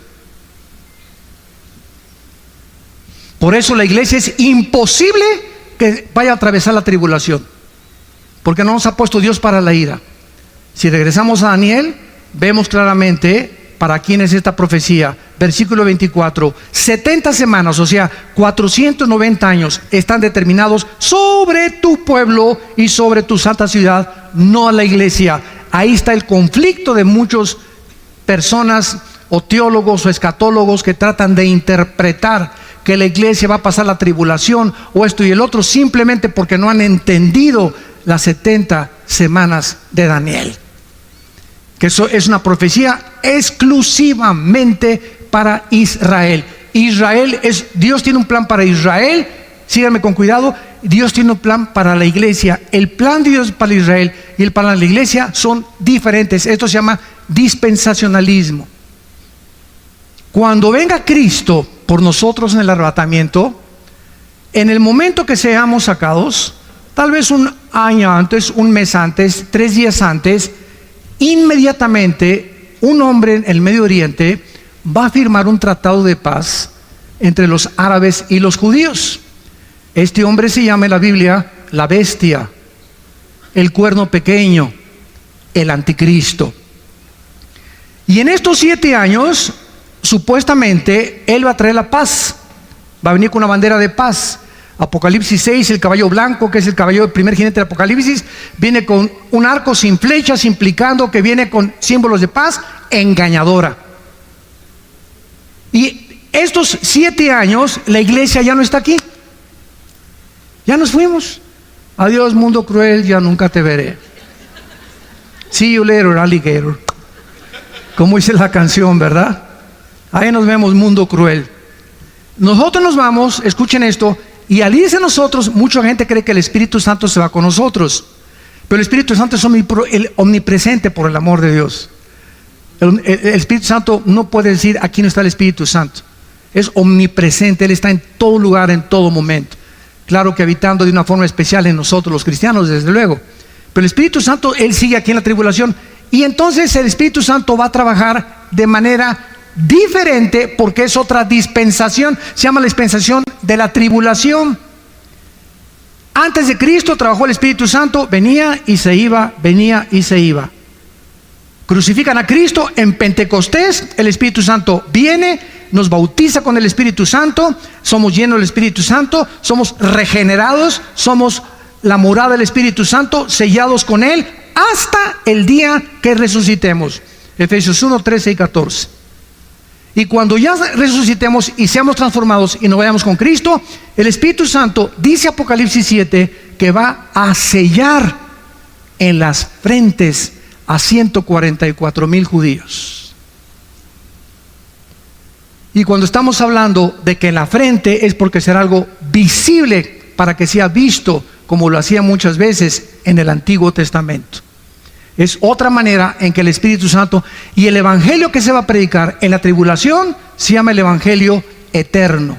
Por eso la iglesia es imposible que vaya a atravesar la tribulación, porque no nos ha puesto Dios para la ira. Si regresamos a Daniel, vemos claramente para quién es esta profecía. Versículo 24, 70 semanas, o sea, 490 años están determinados sobre tu pueblo y sobre tu santa ciudad, no a la iglesia. Ahí está el conflicto de muchas personas o teólogos o escatólogos que tratan de interpretar que la iglesia va a pasar la tribulación o esto y el otro, simplemente porque no han entendido las 70 semanas de Daniel. Que eso es una profecía exclusivamente para Israel. Dios tiene un plan para Israel. Síganme con cuidado. Dios tiene un plan para la iglesia. El plan de Dios para Israel y el plan de la iglesia son diferentes. Esto se llama dispensacionalismo. Cuando venga Cristo por nosotros en el arrebatamiento, en el momento que seamos sacados, tal vez un año antes, un mes antes, 3 días antes, inmediatamente un hombre en el Medio Oriente va a firmar un tratado de paz entre los árabes y los judíos. Este hombre se llama en la Biblia la bestia, el cuerno pequeño, el anticristo. Y en estos 7 años, supuestamente, él va a traer la paz, va a venir con una bandera de paz. Apocalipsis 6, el caballo blanco, que es el caballo del primer jinete de Apocalipsis, viene con un arco sin flechas, implicando que viene con símbolos de paz engañadora. Y estos 7 años, la iglesia ya no está aquí. Ya nos fuimos. Adiós, mundo cruel, ya nunca te veré. See you later, alligator. Como dice la canción, ¿verdad? Ahí nos vemos, mundo cruel. Nosotros nos vamos, escuchen esto, y al irse nosotros, mucha gente cree que el Espíritu Santo se va con nosotros. Pero el Espíritu Santo es omnipresente por el amor de Dios. El Espíritu Santo no puede decir, aquí no está el Espíritu Santo. Es omnipresente, Él está en todo lugar, en todo momento. Claro que habitando de una forma especial en nosotros los cristianos, desde luego. Pero el Espíritu Santo, Él sigue aquí en la tribulación. Y entonces el Espíritu Santo va a trabajar de manera diferente, porque es otra dispensación. Se llama la dispensación de la tribulación. Antes de Cristo trabajó el Espíritu Santo, venía y se iba, venía y se iba. Crucifican a Cristo en Pentecostés, el Espíritu Santo viene, nos bautiza con el Espíritu Santo, somos llenos del Espíritu Santo, somos regenerados, somos la morada del Espíritu Santo, sellados con Él, hasta el día que resucitemos. Efesios 1, 13 y 14. Y cuando ya resucitemos y seamos transformados y nos vayamos con Cristo, el Espíritu Santo, dice Apocalipsis 7, que va a sellar en las frentes a 144,000 judíos. Y cuando estamos hablando de que en la frente, es porque será algo visible para que sea visto, como lo hacía muchas veces en el Antiguo Testamento. Es otra manera en que el Espíritu Santo, y el evangelio que se va a predicar en la tribulación se llama el evangelio eterno.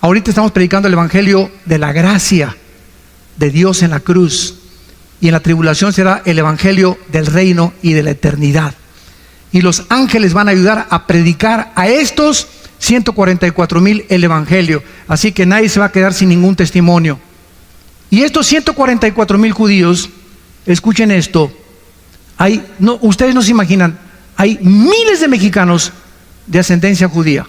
Ahorita estamos predicando el evangelio de la gracia de Dios en la cruz, y en la tribulación será el evangelio del reino y de la eternidad. Y los ángeles van a ayudar a predicar a estos 144,000 el evangelio. Así que nadie se va a quedar sin ningún testimonio. Y estos 144,000 judíos, escuchen esto, ustedes no se imaginan, hay miles de mexicanos de ascendencia judía,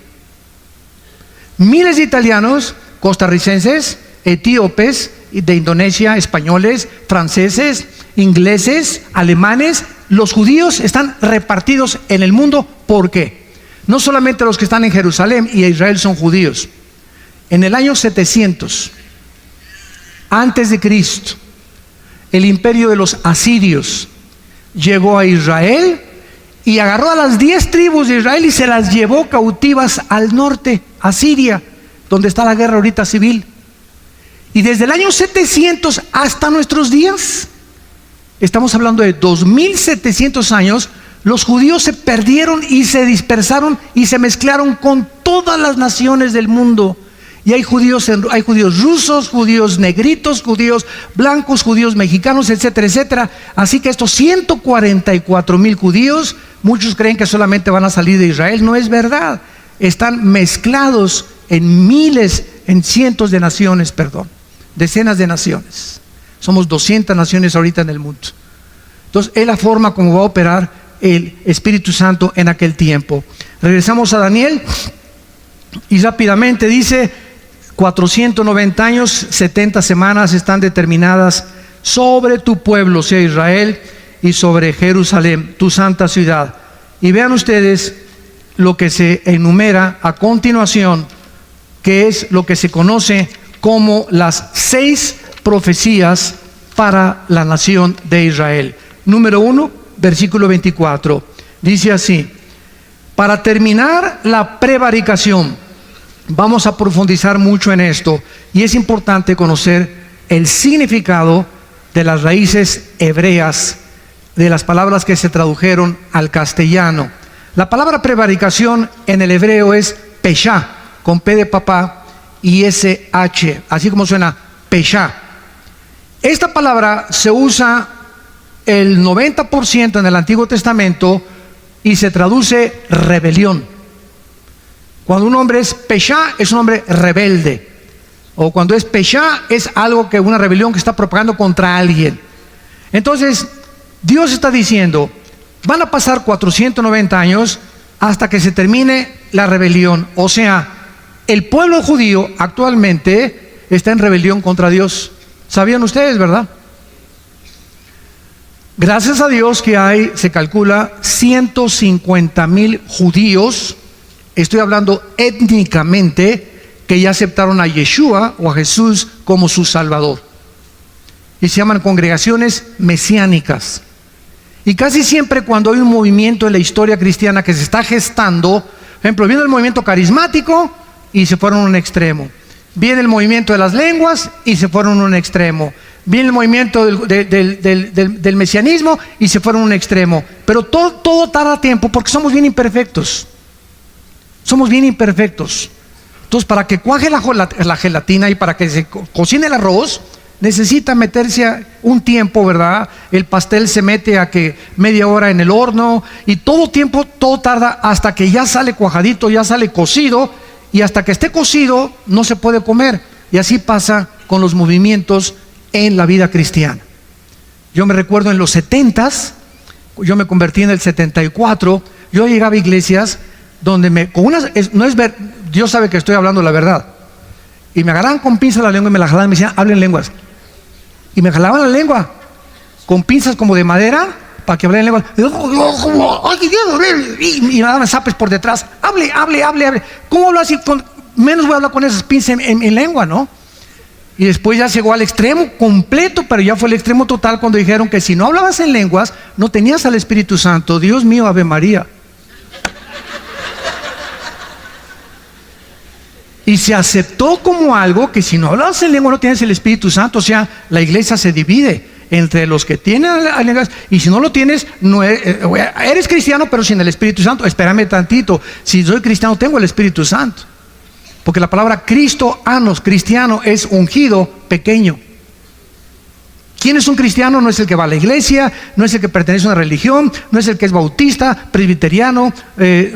miles de italianos, costarricenses, etíopes, de Indonesia, españoles, franceses, ingleses, alemanes. Los judíos están repartidos en el mundo. ¿Por qué? No solamente los que están en Jerusalén y Israel son judíos. En el año 700 antes de Cristo, el imperio de los asirios llegó a Israel y agarró a las 10 tribus de Israel y se las llevó cautivas al norte, a Siria, donde está la guerra ahorita civil. Y desde el año 700 hasta nuestros días, estamos hablando de 2700 años, los judíos se perdieron y se dispersaron y se mezclaron con todas las naciones del mundo. Y hay judíos rusos, judíos negritos, judíos blancos, judíos mexicanos, etcétera, etcétera. Así que estos 144,000 judíos, muchos creen que solamente van a salir de Israel. No es verdad. Están mezclados en miles, en cientos de naciones, decenas de naciones. Somos 200 naciones ahorita en el mundo. Entonces es la forma como va a operar el Espíritu Santo en aquel tiempo. Regresamos a Daniel y rápidamente dice: 490 años, 70 semanas están determinadas sobre tu pueblo, sea Israel, y sobre Jerusalén, tu santa ciudad. Y vean ustedes lo que se enumera a continuación, que es lo que se conoce como las 6 profecías para la nación de Israel. Número 1, versículo 24, dice así: para terminar la prevaricación. Vamos a profundizar mucho en esto, y es importante conocer el significado de las raíces hebreas, de las palabras que se tradujeron al castellano. La palabra prevaricación en el hebreo es peshá, con P de papá y SH, así como suena peshá. Esta palabra se usa el 90% en el Antiguo Testamento y se traduce rebelión. Cuando un hombre es peshá, es un hombre rebelde. O cuando es peshá, es algo que una rebelión que está propagando contra alguien. Entonces, Dios está diciendo, van a pasar 490 años hasta que se termine la rebelión. O sea, el pueblo judío actualmente está en rebelión contra Dios. ¿Sabían ustedes, verdad? Gracias a Dios que hay, se calcula, 150,000 judíos, estoy hablando étnicamente, que ya aceptaron a Yeshua o a Jesús como su Salvador. Y se llaman congregaciones mesiánicas. Y casi siempre cuando hay un movimiento en la historia cristiana que se está gestando, por ejemplo, viene el movimiento carismático y se fueron a un extremo. Viene el movimiento de las lenguas y se fueron a un extremo. Viene el movimiento del mesianismo y se fueron a un extremo. Pero todo tarda tiempo porque somos bien imperfectos. Somos bien imperfectos. Entonces, para que cuaje la gelatina y para que se cocine el arroz, necesita meterse un tiempo, ¿verdad? El pastel se mete a que media hora en el horno y todo tarda hasta que ya sale cuajadito, ya sale cocido, y hasta que esté cocido no se puede comer. Y así pasa con los movimientos en la vida cristiana. Yo me recuerdo en los 70s, yo me convertí en el 74, yo llegaba a iglesias donde Dios sabe que estoy hablando la verdad, y me agarraban con pinzas la lengua y me la jalaban y me decían, hablen lenguas, y me jalaban la lengua con pinzas como de madera para que hablen lenguas, y me daban zapes por detrás, hable. ¿Cómo hablo así? Menos voy a hablar con esas pinzas en lengua, ¿no? Y después ya llegó al extremo completo, pero ya fue el extremo total cuando dijeron que si no hablabas en lenguas no tenías al Espíritu Santo. Dios mío, Ave María. Y se aceptó como algo que si no hablabas en lengua no tienes el Espíritu Santo. O sea, la iglesia se divide entre los que tienen lenguas, y si no lo tienes, no eres cristiano pero sin el Espíritu Santo. Espérame tantito, si soy cristiano tengo el Espíritu Santo, porque la palabra cristiano es ungido pequeño. ¿Quién es un cristiano? No es el que va a la iglesia, no es el que pertenece a una religión, no es el que es bautista, presbiteriano,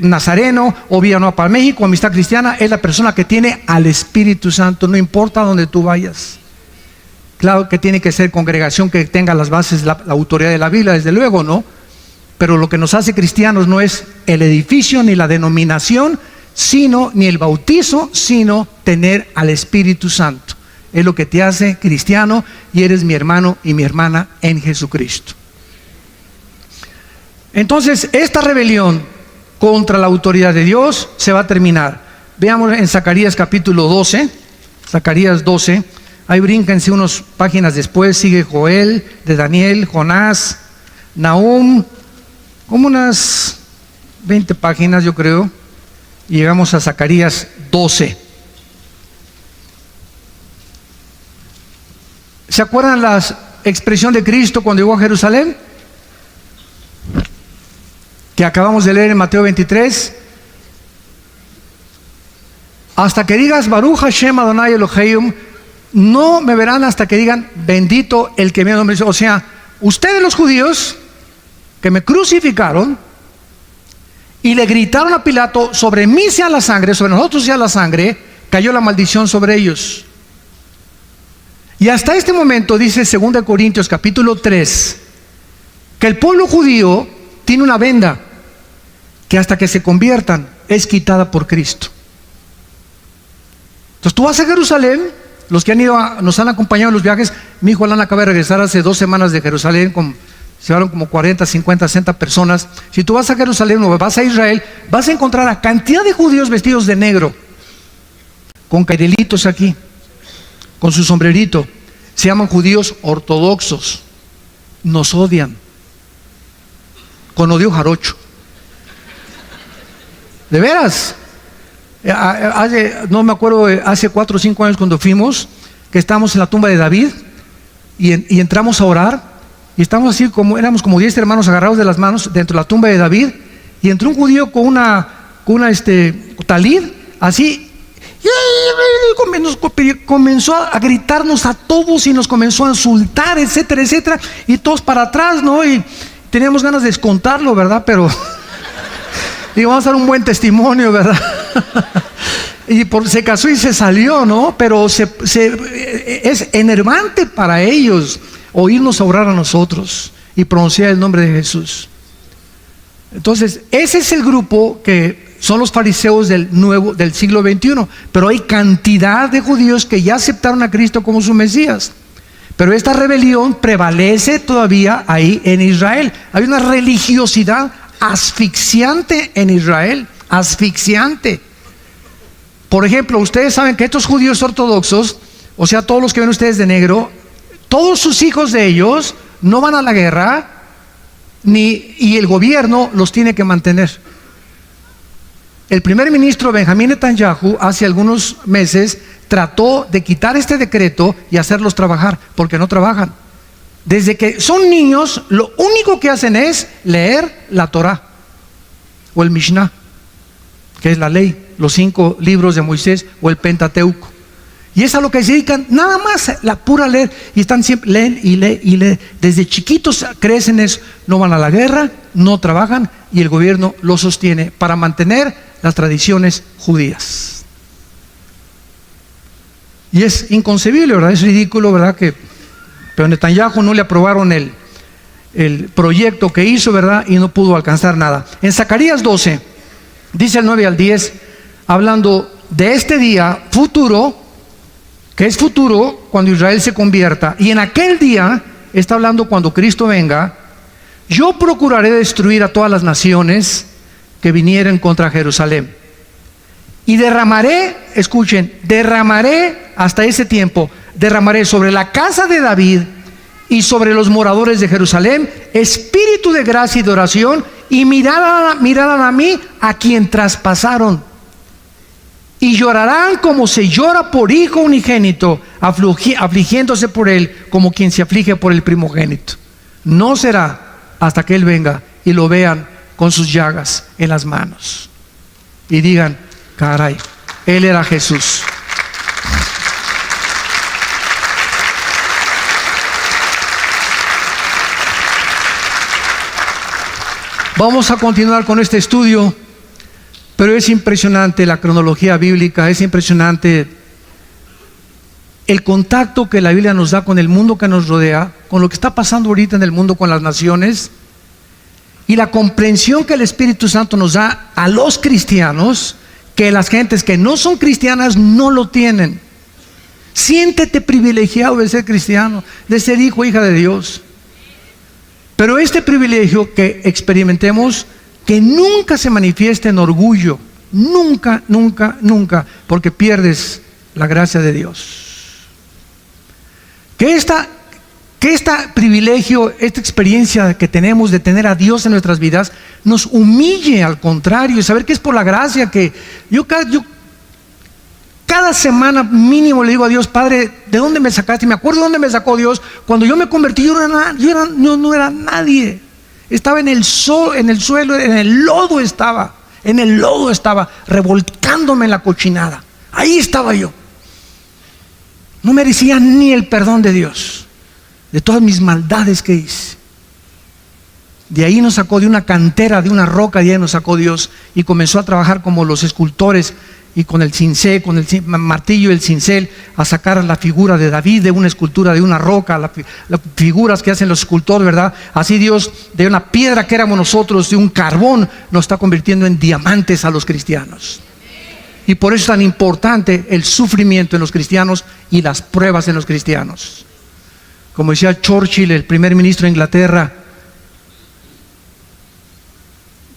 nazareno, o Vía Nueva para México, Amistad Cristiana. Es la persona que tiene al Espíritu Santo, no importa dónde tú vayas. Claro que tiene que ser congregación que tenga las bases, la autoridad de la Biblia, desde luego, ¿no? Pero lo que nos hace cristianos no es el edificio ni la denominación, ni el bautizo, sino tener al Espíritu Santo. Es lo que te hace cristiano, y eres mi hermano y mi hermana en Jesucristo. Entonces, esta rebelión contra la autoridad de Dios se va a terminar. Veamos en Zacarías capítulo 12, Zacarías 12, ahí brínquense unas páginas después, sigue Joel, de Daniel, Jonás, Nahum, como unas 20 páginas yo creo, y llegamos a Zacarías 12. ¿Se acuerdan la expresión de Cristo cuando llegó a Jerusalén? Que acabamos de leer en Mateo 23. Hasta que digas Baruch Hashem Adonai Elohim, no me verán hasta que digan bendito el que me ha nombrado. O sea, ustedes los judíos que me crucificaron y le gritaron a Pilato, sobre mí sea la sangre, sobre nosotros sea la sangre, cayó la maldición sobre ellos. Y hasta este momento dice 2 Corintios capítulo 3 que el pueblo judío tiene una venda que hasta que se conviertan es quitada por Cristo. Entonces tú vas a Jerusalén, los que han ido nos han acompañado en los viajes. Mi hijo Alan acaba de regresar hace 2 semanas de Jerusalén, se llevaron como 40, 50, 60 personas. Si tú vas a Jerusalén o vas a Israel, vas a encontrar a cantidad de judíos vestidos de negro, con cairelitos aquí, con su sombrerito. Se llaman judíos ortodoxos. Nos odian con odio jarocho. De veras. No me acuerdo, hace 4 o 5 años cuando fuimos, que estábamos en la tumba de David y entramos a orar, y estábamos así, éramos como 10 hermanos agarrados de las manos dentro de la tumba de David, y entró un judío con una talid así, Y comenzó a gritarnos a todos y nos comenzó a insultar, etcétera, etcétera. Y todos para atrás, ¿no? Y teníamos ganas de descontarlo, ¿verdad? Pero digo, vamos a dar un buen testimonio, ¿verdad? Y se casó y se salió, ¿no? Pero es enervante para ellos oírnos orar a nosotros y pronunciar el nombre de Jesús. Entonces, ese es el grupo que son los fariseos del siglo XXI. Pero hay cantidad de judíos que ya aceptaron a Cristo como su Mesías. Pero esta rebelión prevalece todavía ahí en Israel. Hay una religiosidad asfixiante en Israel, asfixiante. Por ejemplo, ustedes saben que estos judíos ortodoxos, o sea, todos los que ven ustedes de negro, todos sus hijos de ellos no van a la guerra, y el gobierno los tiene que mantener. El primer ministro Benjamín Netanyahu hace algunos meses trató de quitar este decreto y hacerlos trabajar, porque no trabajan. Desde que son niños, lo único que hacen es leer la Torah o el Mishnah, que es la ley, los 5 libros de Moisés o el Pentateuco. Y es a lo que se dedican, nada más, la pura leer. Y están siempre, leen y leen y leen. Desde chiquitos crecen eso. No van a la guerra, no trabajan, y el gobierno los sostiene para mantener las tradiciones judías. Y es inconcebible, ¿verdad? Es ridículo, ¿verdad? Pero Netanyahu no le aprobaron el proyecto que hizo, ¿verdad? Y no pudo alcanzar nada. En Zacarías 12, dice el 9 al 10, hablando de este día futuro, que es futuro cuando Israel se convierta, y en aquel día, está hablando cuando Cristo venga, yo procuraré destruir a todas las naciones que vinieren contra Jerusalén, y derramaré, escuchen, derramaré hasta ese tiempo, derramaré sobre la casa de David y sobre los moradores de Jerusalén espíritu de gracia y de oración, y mirarán a mí a quien traspasaron. Y llorarán como se llora por hijo unigénito, afligiéndose por él como quien se aflige por el primogénito. No será hasta que él venga y lo vean con sus llagas en las manos y digan, caray, él era Jesús. Vamos a continuar con este estudio. Pero es impresionante la cronología bíblica, es impresionante el contacto que la Biblia nos da con el mundo que nos rodea, con lo que está pasando ahorita en el mundo con las naciones, y la comprensión que el Espíritu Santo nos da a los cristianos, que las gentes que no son cristianas no lo tienen. Siéntete privilegiado de ser cristiano, de ser hijo o hija de Dios. Pero este privilegio que experimentemos, que nunca se manifieste en orgullo, nunca, nunca, nunca, porque pierdes la gracia de Dios. Que este privilegio, esta experiencia que tenemos de tener a Dios en nuestras vidas, nos humille, al contrario, y saber que es por la gracia que yo cada semana mínimo le digo a Dios, Padre, ¿de dónde me sacaste? Me acuerdo de dónde me sacó Dios. Cuando yo me convertí, yo no era nadie. Estaba en el suelo, en el lodo estaba, revolcándome en la cochinada. Ahí estaba yo. No merecía ni el perdón de Dios, de todas mis maldades que hice. De ahí nos sacó, de una cantera, de una roca, de ahí nos sacó Dios, y comenzó a trabajar como los escultores, y con el cincel, con el martillo y el cincel, a sacar la figura de David de una escultura, de una roca, las figuras que hacen los escultores, ¿verdad? Así Dios, de una piedra que éramos nosotros, de un carbón, nos está convirtiendo en diamantes a los cristianos. Y por eso es tan importante el sufrimiento en los cristianos y las pruebas en los cristianos. Como decía Churchill, el primer ministro de Inglaterra,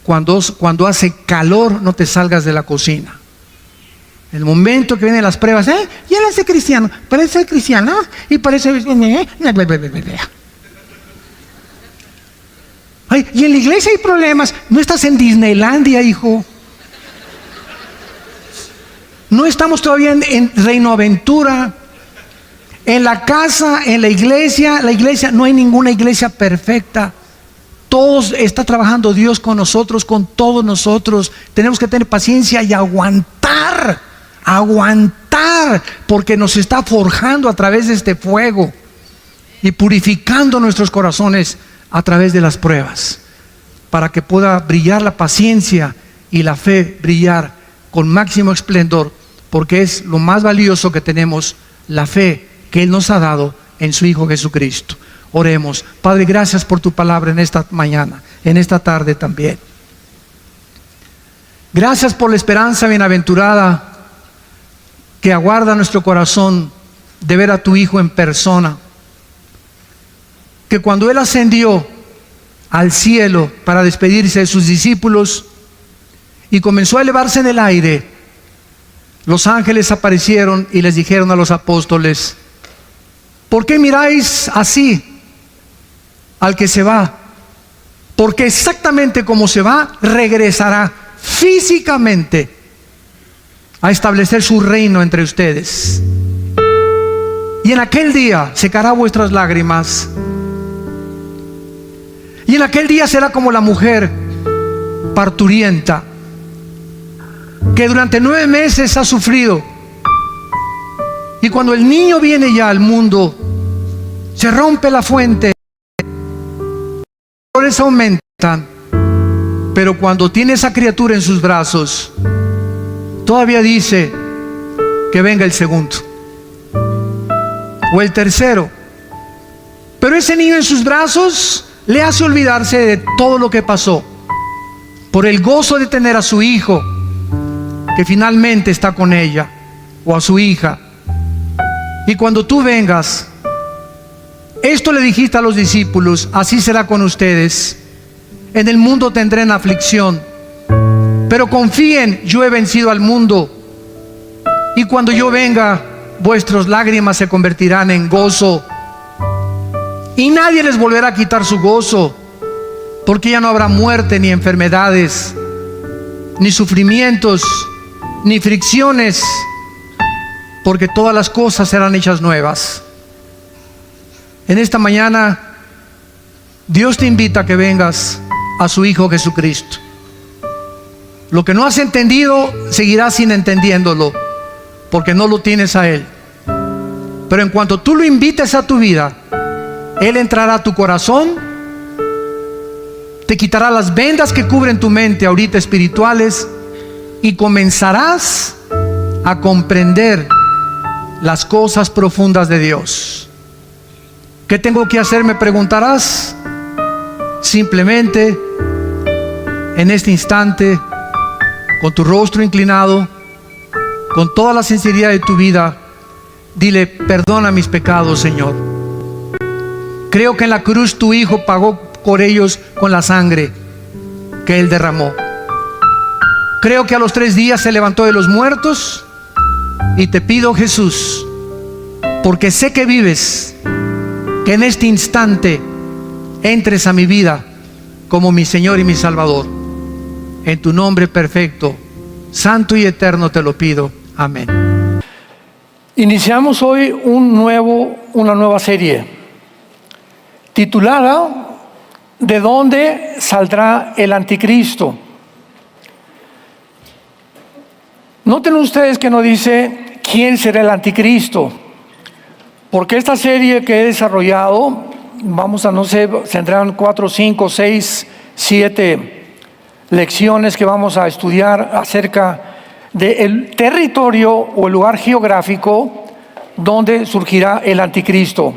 cuando hace calor, no te salgas de la cocina. El momento que vienen las pruebas, ya él es cristiano, parece cristiano y parece... Ay, y en la iglesia hay problemas. No estás en Disneylandia, hijo. No estamos todavía en Reino Aventura. En la casa, en la iglesia, no hay ninguna iglesia perfecta. Todos está trabajando Dios con nosotros, con todos nosotros. Tenemos que tener paciencia y aguantar aguantar, porque nos está forjando a través de este fuego y purificando nuestros corazones a través de las pruebas, para que pueda brillar la paciencia y la fe brillar con máximo esplendor, porque es lo más valioso que tenemos, la fe que Él nos ha dado en su Hijo Jesucristo. Oremos. Padre, gracias por tu palabra en esta mañana, en esta tarde también. Gracias por la esperanza bienaventurada que aguarda nuestro corazón de ver a tu Hijo en persona, que cuando Él ascendió al cielo para despedirse de sus discípulos y comenzó a elevarse en el aire, los ángeles aparecieron y les dijeron a los apóstoles: ¿por qué miráis así al que se va? Porque exactamente como se va, regresará físicamente a establecer su reino entre ustedes. Y en aquel día secará vuestras lágrimas. Y en aquel día será como la mujer parturienta, que durante 9 meses ha sufrido. Y cuando el niño viene ya al mundo, se rompe la fuente, los dolores aumentan, pero cuando tiene esa criatura en sus brazos, todavía dice que venga el segundo o el tercero. Pero ese niño en sus brazos le hace olvidarse de todo lo que pasó, por el gozo de tener a su hijo que finalmente está con ella, o a su hija. Y cuando tú vengas, esto le dijiste a los discípulos: así será con ustedes. En el mundo tendrán aflicción, pero confíen, yo he vencido al mundo. Y cuando yo venga, vuestras lágrimas se convertirán en gozo, y nadie les volverá a quitar su gozo, porque ya no habrá muerte, ni enfermedades, ni sufrimientos, ni fricciones, porque todas las cosas serán hechas nuevas. En esta mañana, Dios te invita a que vengas a su Hijo Jesucristo. Lo que no has entendido, seguirás sin entendiéndolo, porque no lo tienes a Él. Pero en cuanto tú lo invites a tu vida, Él entrará a tu corazón, te quitará las vendas que cubren tu mente ahorita espirituales, y comenzarás a comprender las cosas profundas de Dios. ¿Qué tengo que hacer?, me preguntarás. Simplemente, en este instante, con tu rostro inclinado, con toda la sinceridad de tu vida, dile: perdona mis pecados, Señor. Creo que en la cruz tu Hijo pagó por ellos con la sangre que Él derramó. Creo que a los 3 días se levantó de los muertos, y te pido, Jesús, porque sé que vives, que en este instante entres a mi vida como mi Señor y mi Salvador. En tu nombre perfecto, santo y eterno te lo pido. Amén. Iniciamos hoy una nueva serie titulada ¿De dónde saldrá el anticristo? Noten ustedes que no dice quién será el anticristo, porque esta serie que he desarrollado, no sé, tendrán 4, 5, 6, 7 lecciones que vamos a estudiar acerca del territorio o el lugar geográfico donde surgirá el anticristo,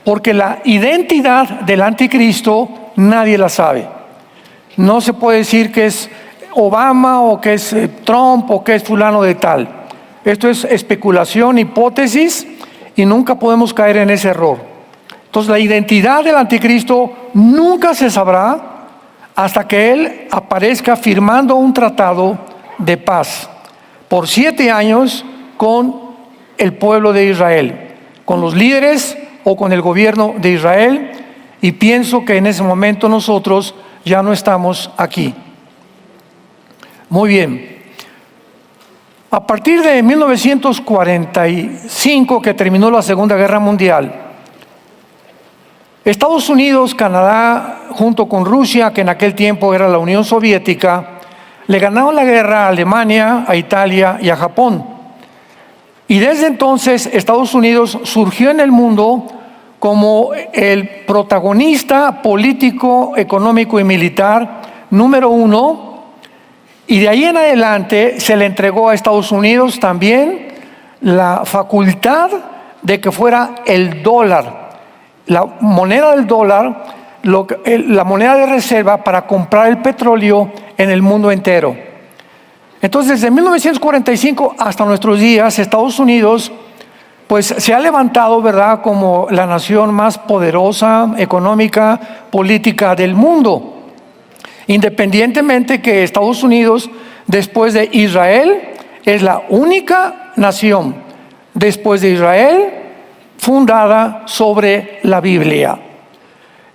porque la identidad del anticristo nadie la sabe. No se puede decir que es Obama o que es Trump o que es fulano de tal. Esto es especulación, hipótesis, y nunca podemos caer en ese error. Entonces, la identidad del anticristo nunca se sabrá hasta que él aparezca firmando un tratado de paz por 7 años con el pueblo de Israel, con los líderes o con el gobierno de Israel. Y pienso que en ese momento nosotros ya no estamos aquí. Muy bien. A partir de 1945, que terminó la Segunda Guerra Mundial, Estados Unidos, Canadá, junto con Rusia, que en aquel tiempo era la Unión Soviética, le ganaron la guerra a Alemania, a Italia y a Japón. Y desde entonces Estados Unidos surgió en el mundo como el protagonista político, económico y militar número uno, y de ahí en adelante se le entregó a Estados Unidos también la facultad de que fuera el dólar, la moneda del dólar, la moneda de reserva para comprar el petróleo en el mundo entero. Entonces, desde 1945 hasta nuestros días, Estados Unidos pues se ha levantado, ¿verdad?, como la nación más poderosa, económica, política del mundo. Independientemente que Estados Unidos, después de Israel, es la única nación, después de Israel, fundada sobre la Biblia.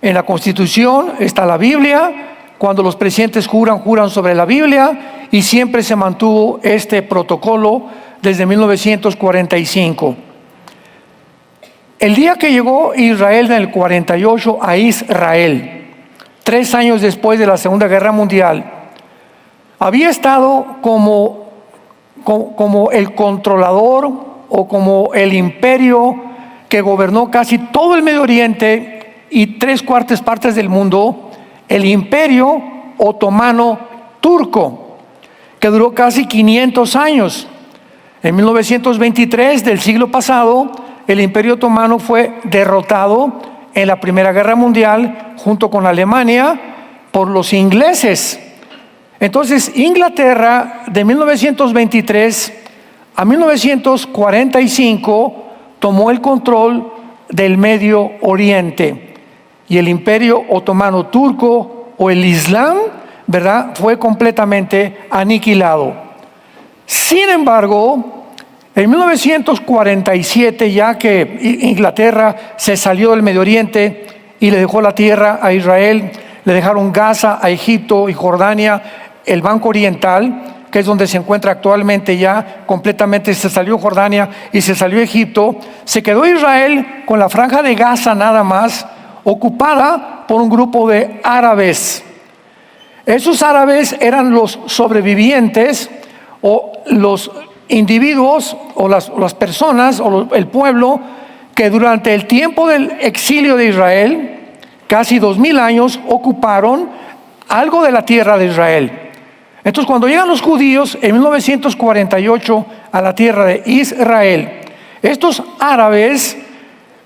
En la Constitución está la Biblia. Cuando los presidentes juran sobre la Biblia, y siempre se mantuvo este protocolo desde 1945. El día que llegó Israel en el 48 a Israel, 3 años después de la Segunda Guerra Mundial, había estado como el controlador o como el imperio que gobernó casi todo el Medio Oriente y 3/4 partes del mundo, el Imperio Otomano Turco, que duró casi 500 años. En 1923 del siglo pasado, el Imperio Otomano fue derrotado en la Primera Guerra Mundial junto con Alemania por los ingleses. Entonces, Inglaterra de 1923 a 1945 tomó el control del Medio Oriente. Y el Imperio Otomano Turco, o el Islam, ¿verdad?, fue completamente aniquilado. Sin embargo, en 1947, ya que Inglaterra se salió del Medio Oriente y le dejó la tierra a Israel, le dejaron Gaza a Egipto y Jordania, el Banco Oriental, que es donde se encuentra actualmente ya completamente, se salió Jordania y se salió Egipto, se quedó Israel con la franja de Gaza nada más, ocupada por un grupo de árabes. Esos árabes eran los sobrevivientes o los individuos o las personas o el pueblo que durante el tiempo del exilio de Israel, casi 2000 años, ocuparon algo de la tierra de Israel. Entonces, cuando llegan los judíos en 1948 a la tierra de Israel, estos árabes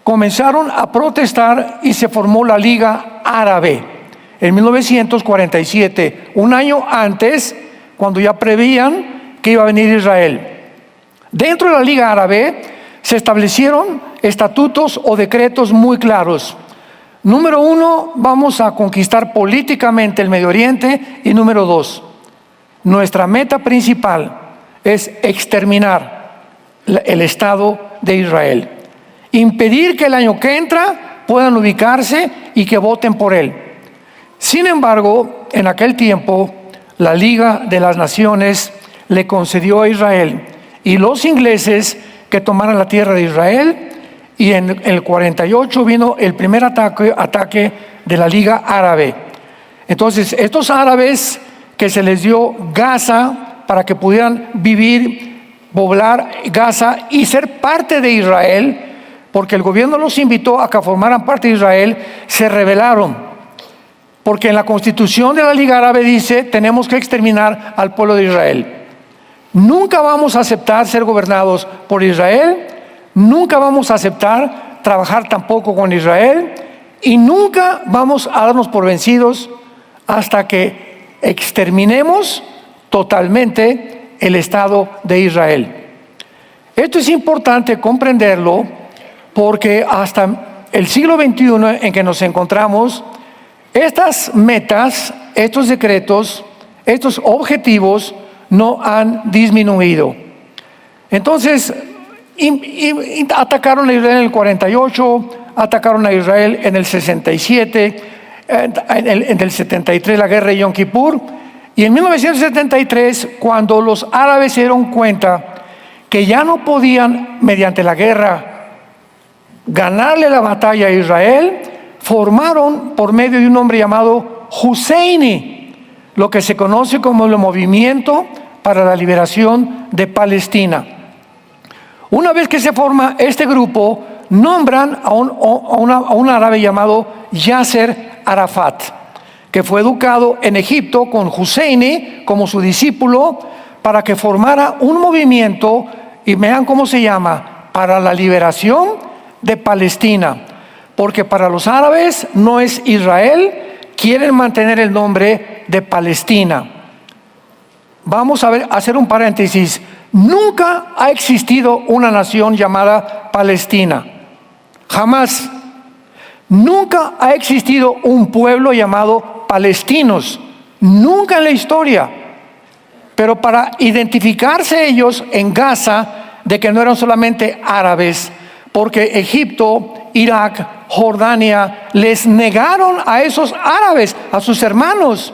comenzaron a protestar y se formó la Liga Árabe en 1947, un año antes, cuando ya prevían que iba a venir Israel. Dentro de la Liga Árabe se establecieron estatutos o decretos muy claros. Número 1, vamos a conquistar políticamente el Medio Oriente. Y número 2, nuestra meta principal es exterminar el Estado de Israel. Impedir que el año que entra puedan ubicarse y que voten por él. Sin embargo, en aquel tiempo, la Liga de las Naciones le concedió a Israel y los ingleses que tomaran la tierra de Israel, y en el 48 vino el primer ataque de la Liga Árabe. Entonces, estos árabes que se les dio Gaza para que pudieran vivir, poblar Gaza y ser parte de Israel, porque el gobierno los invitó a que formaran parte de Israel, se rebelaron. Porque en la Constitución de la Liga Árabe dice, tenemos que exterminar al pueblo de Israel. Nunca vamos a aceptar ser gobernados por Israel, nunca vamos a aceptar trabajar tampoco con Israel, y nunca vamos a darnos por vencidos hasta que exterminemos totalmente el Estado de Israel. Esto es importante comprenderlo, porque hasta el siglo XXI en que nos encontramos, estas metas, estos decretos, estos objetivos no han disminuido. Entonces, atacaron a Israel en el 48, atacaron a Israel en el 67, en el 73 la guerra de Yom Kippur, y en 1973, cuando los árabes se dieron cuenta que ya no podían, mediante la guerra, ganarle la batalla a Israel, formaron por medio de un hombre llamado Husseini lo que se conoce como el Movimiento para la Liberación de Palestina. Una vez que se forma este grupo, nombran a un árabe llamado Yasser Arafat, que fue educado en Egipto con Husseini como su discípulo, para que formara un movimiento, y vean cómo se llama, para la liberación de Palestina. Porque para los árabes no es Israel, quieren mantener el nombre de Palestina. Vamos a hacer un paréntesis. Nunca ha existido una nación llamada Palestina. Jamás. Nunca ha existido un pueblo llamado palestinos. Nunca en la historia. Pero para identificarse ellos en Gaza de que no eran solamente árabes, porque Egipto, Irak, Jordania les negaron a esos árabes, a sus hermanos,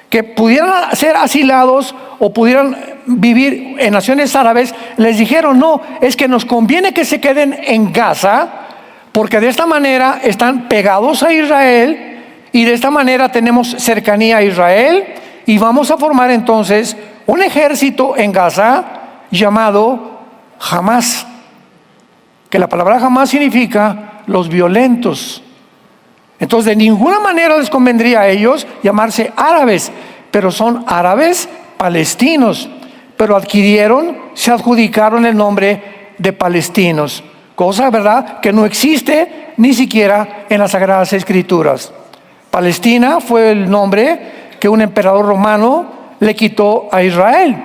que pudieran ser asilados o pudieran vivir en naciones árabes. Les dijeron: no, es que nos conviene que se queden en Gaza, porque de esta manera están pegados a Israel y de esta manera tenemos cercanía a Israel, y vamos a formar entonces un ejército en Gaza llamado Hamas, que la palabra Hamas significa los violentos. Entonces de ninguna manera les convendría a ellos llamarse árabes, pero son árabes palestinos, pero se adjudicaron el nombre de palestinos, cosa, ¿verdad?, que no existe ni siquiera en las Sagradas Escrituras. Palestina fue el nombre que un emperador romano le quitó a Israel,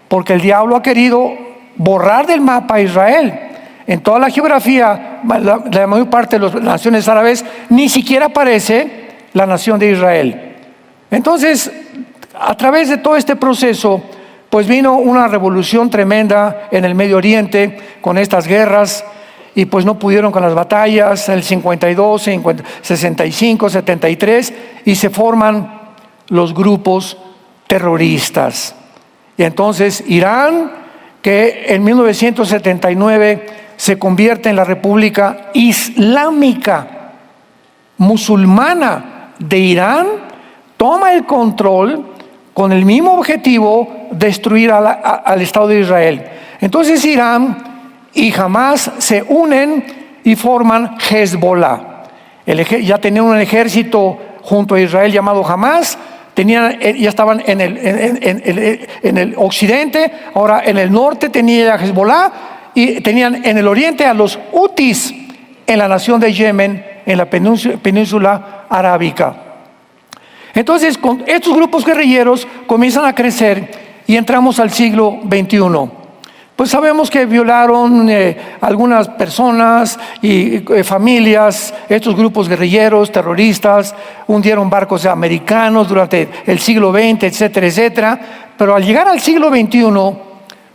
porque el diablo ha querido borrar del mapa a Israel. En toda la geografía, la mayor parte de las naciones árabes, ni siquiera aparece la nación de Israel. Entonces, a través de todo este proceso, pues vino una revolución tremenda en el Medio Oriente con estas guerras, y pues no pudieron con las batallas, el 52, 65, 73, y se forman los grupos terroristas. Y entonces Irán, que en 1979 se convierte en la República Islámica Musulmana de Irán, toma el control con el mismo objetivo: destruir al Estado de Israel. Entonces Irán y Hamas se unen y forman Hezbollah. Ya tenían un ejército junto a Israel llamado Hamas. Ya estaban en el occidente, ahora en el norte tenía Hezbollah, y tenían en el oriente a los Hutis en la nación de Yemen, en la península arábica. Entonces, con estos grupos guerrilleros comienzan a crecer y entramos al siglo XXI. Pues sabemos que violaron algunas personas y familias, estos grupos guerrilleros, terroristas, hundieron barcos americanos durante el siglo XX, etcétera, etcétera. Pero al llegar al siglo XXI,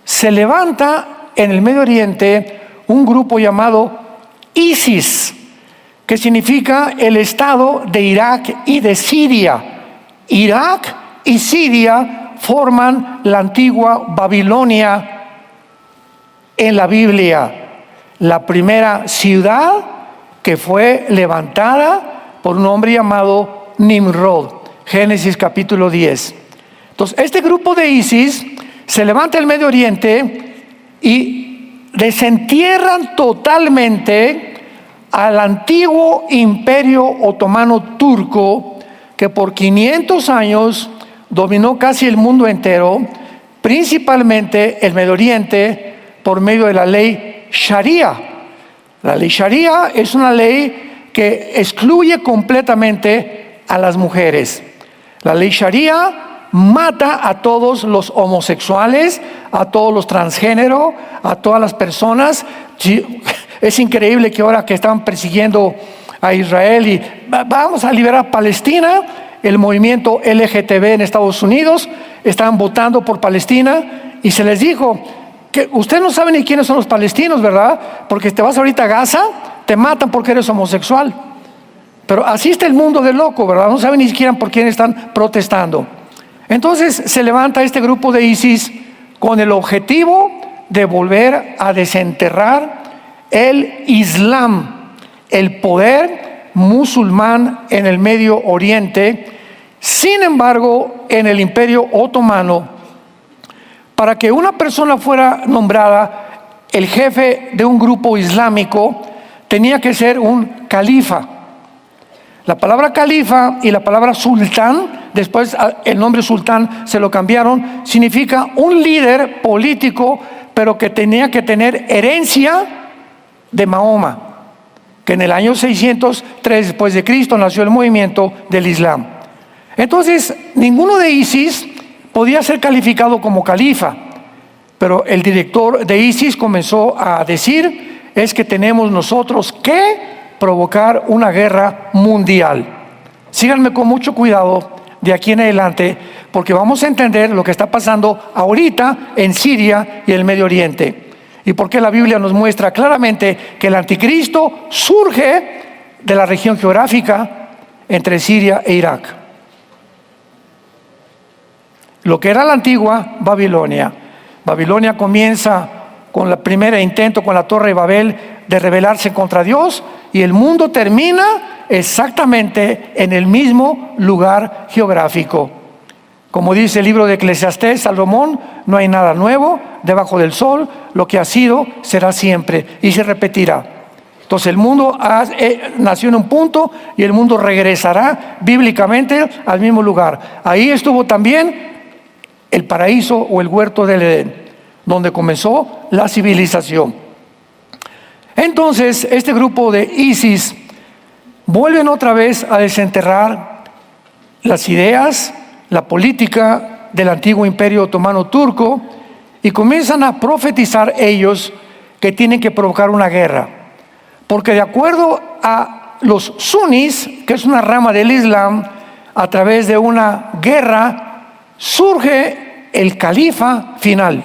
se levanta en el Medio Oriente un grupo llamado ISIS, que significa el Estado de Irak y de Siria. Irak y Siria forman la antigua Babilonia en la Biblia, la primera ciudad que fue levantada por un hombre llamado Nimrod. Génesis capítulo 10. Entonces, este grupo de ISIS se levanta en el Medio Oriente y desentierran totalmente al antiguo imperio otomano turco, que por 500 años dominó casi el mundo entero, principalmente el Medio Oriente, por medio de la ley Sharia. La ley Sharia es una ley que excluye completamente a las mujeres. La ley Sharia mata a todos los homosexuales, a todos los transgénero, a todas las personas. Es increíble que ahora que están persiguiendo a Israel y vamos a liberar Palestina, el movimiento LGTB en Estados Unidos están votando por Palestina, y se les dijo que ustedes no saben ni quiénes son los palestinos, ¿verdad? Porque te vas ahorita a Gaza, te matan porque eres homosexual. Pero así está el mundo de loco, ¿verdad? No saben ni siquiera por quién están protestando. Entonces se levanta este grupo de ISIS con el objetivo de volver a desenterrar el Islam, el poder musulmán en el Medio Oriente. Sin embargo, en el Imperio Otomano, para que una persona fuera nombrada el jefe de un grupo islámico tenía que ser un califa. La palabra califa y la palabra sultán, después el nombre sultán se lo cambiaron, significa un líder político, pero que tenía que tener herencia de Mahoma, que en el año 603 después de Cristo nació el movimiento del Islam. Entonces, ninguno de ISIS podía ser calificado como califa, pero el director de ISIS comenzó a decir, es que tenemos nosotros que provocar una guerra mundial. Síganme con mucho cuidado de aquí en adelante, porque vamos a entender lo que está pasando ahorita en Siria y el Medio Oriente, y por qué la Biblia nos muestra claramente que el anticristo surge de la región geográfica entre Siria e Irak. Lo que era la antigua Babilonia. Babilonia comienza con el primer intento con la Torre de Babel de rebelarse contra Dios, y el mundo termina exactamente en el mismo lugar geográfico. Como dice el libro de Eclesiastés, Salomón, no hay nada nuevo debajo del sol, lo que ha sido será siempre y se repetirá. Entonces el mundo nació en un punto y el mundo regresará bíblicamente al mismo lugar. Ahí estuvo también el paraíso o el huerto del Edén, donde comenzó la civilización. Entonces, este grupo de ISIS vuelven otra vez a desenterrar las ideas, la política del antiguo imperio otomano turco, y comienzan a profetizar ellos que tienen que provocar una guerra. Porque de acuerdo a los sunis, que es una rama del Islam, a través de una guerra surge el califa final,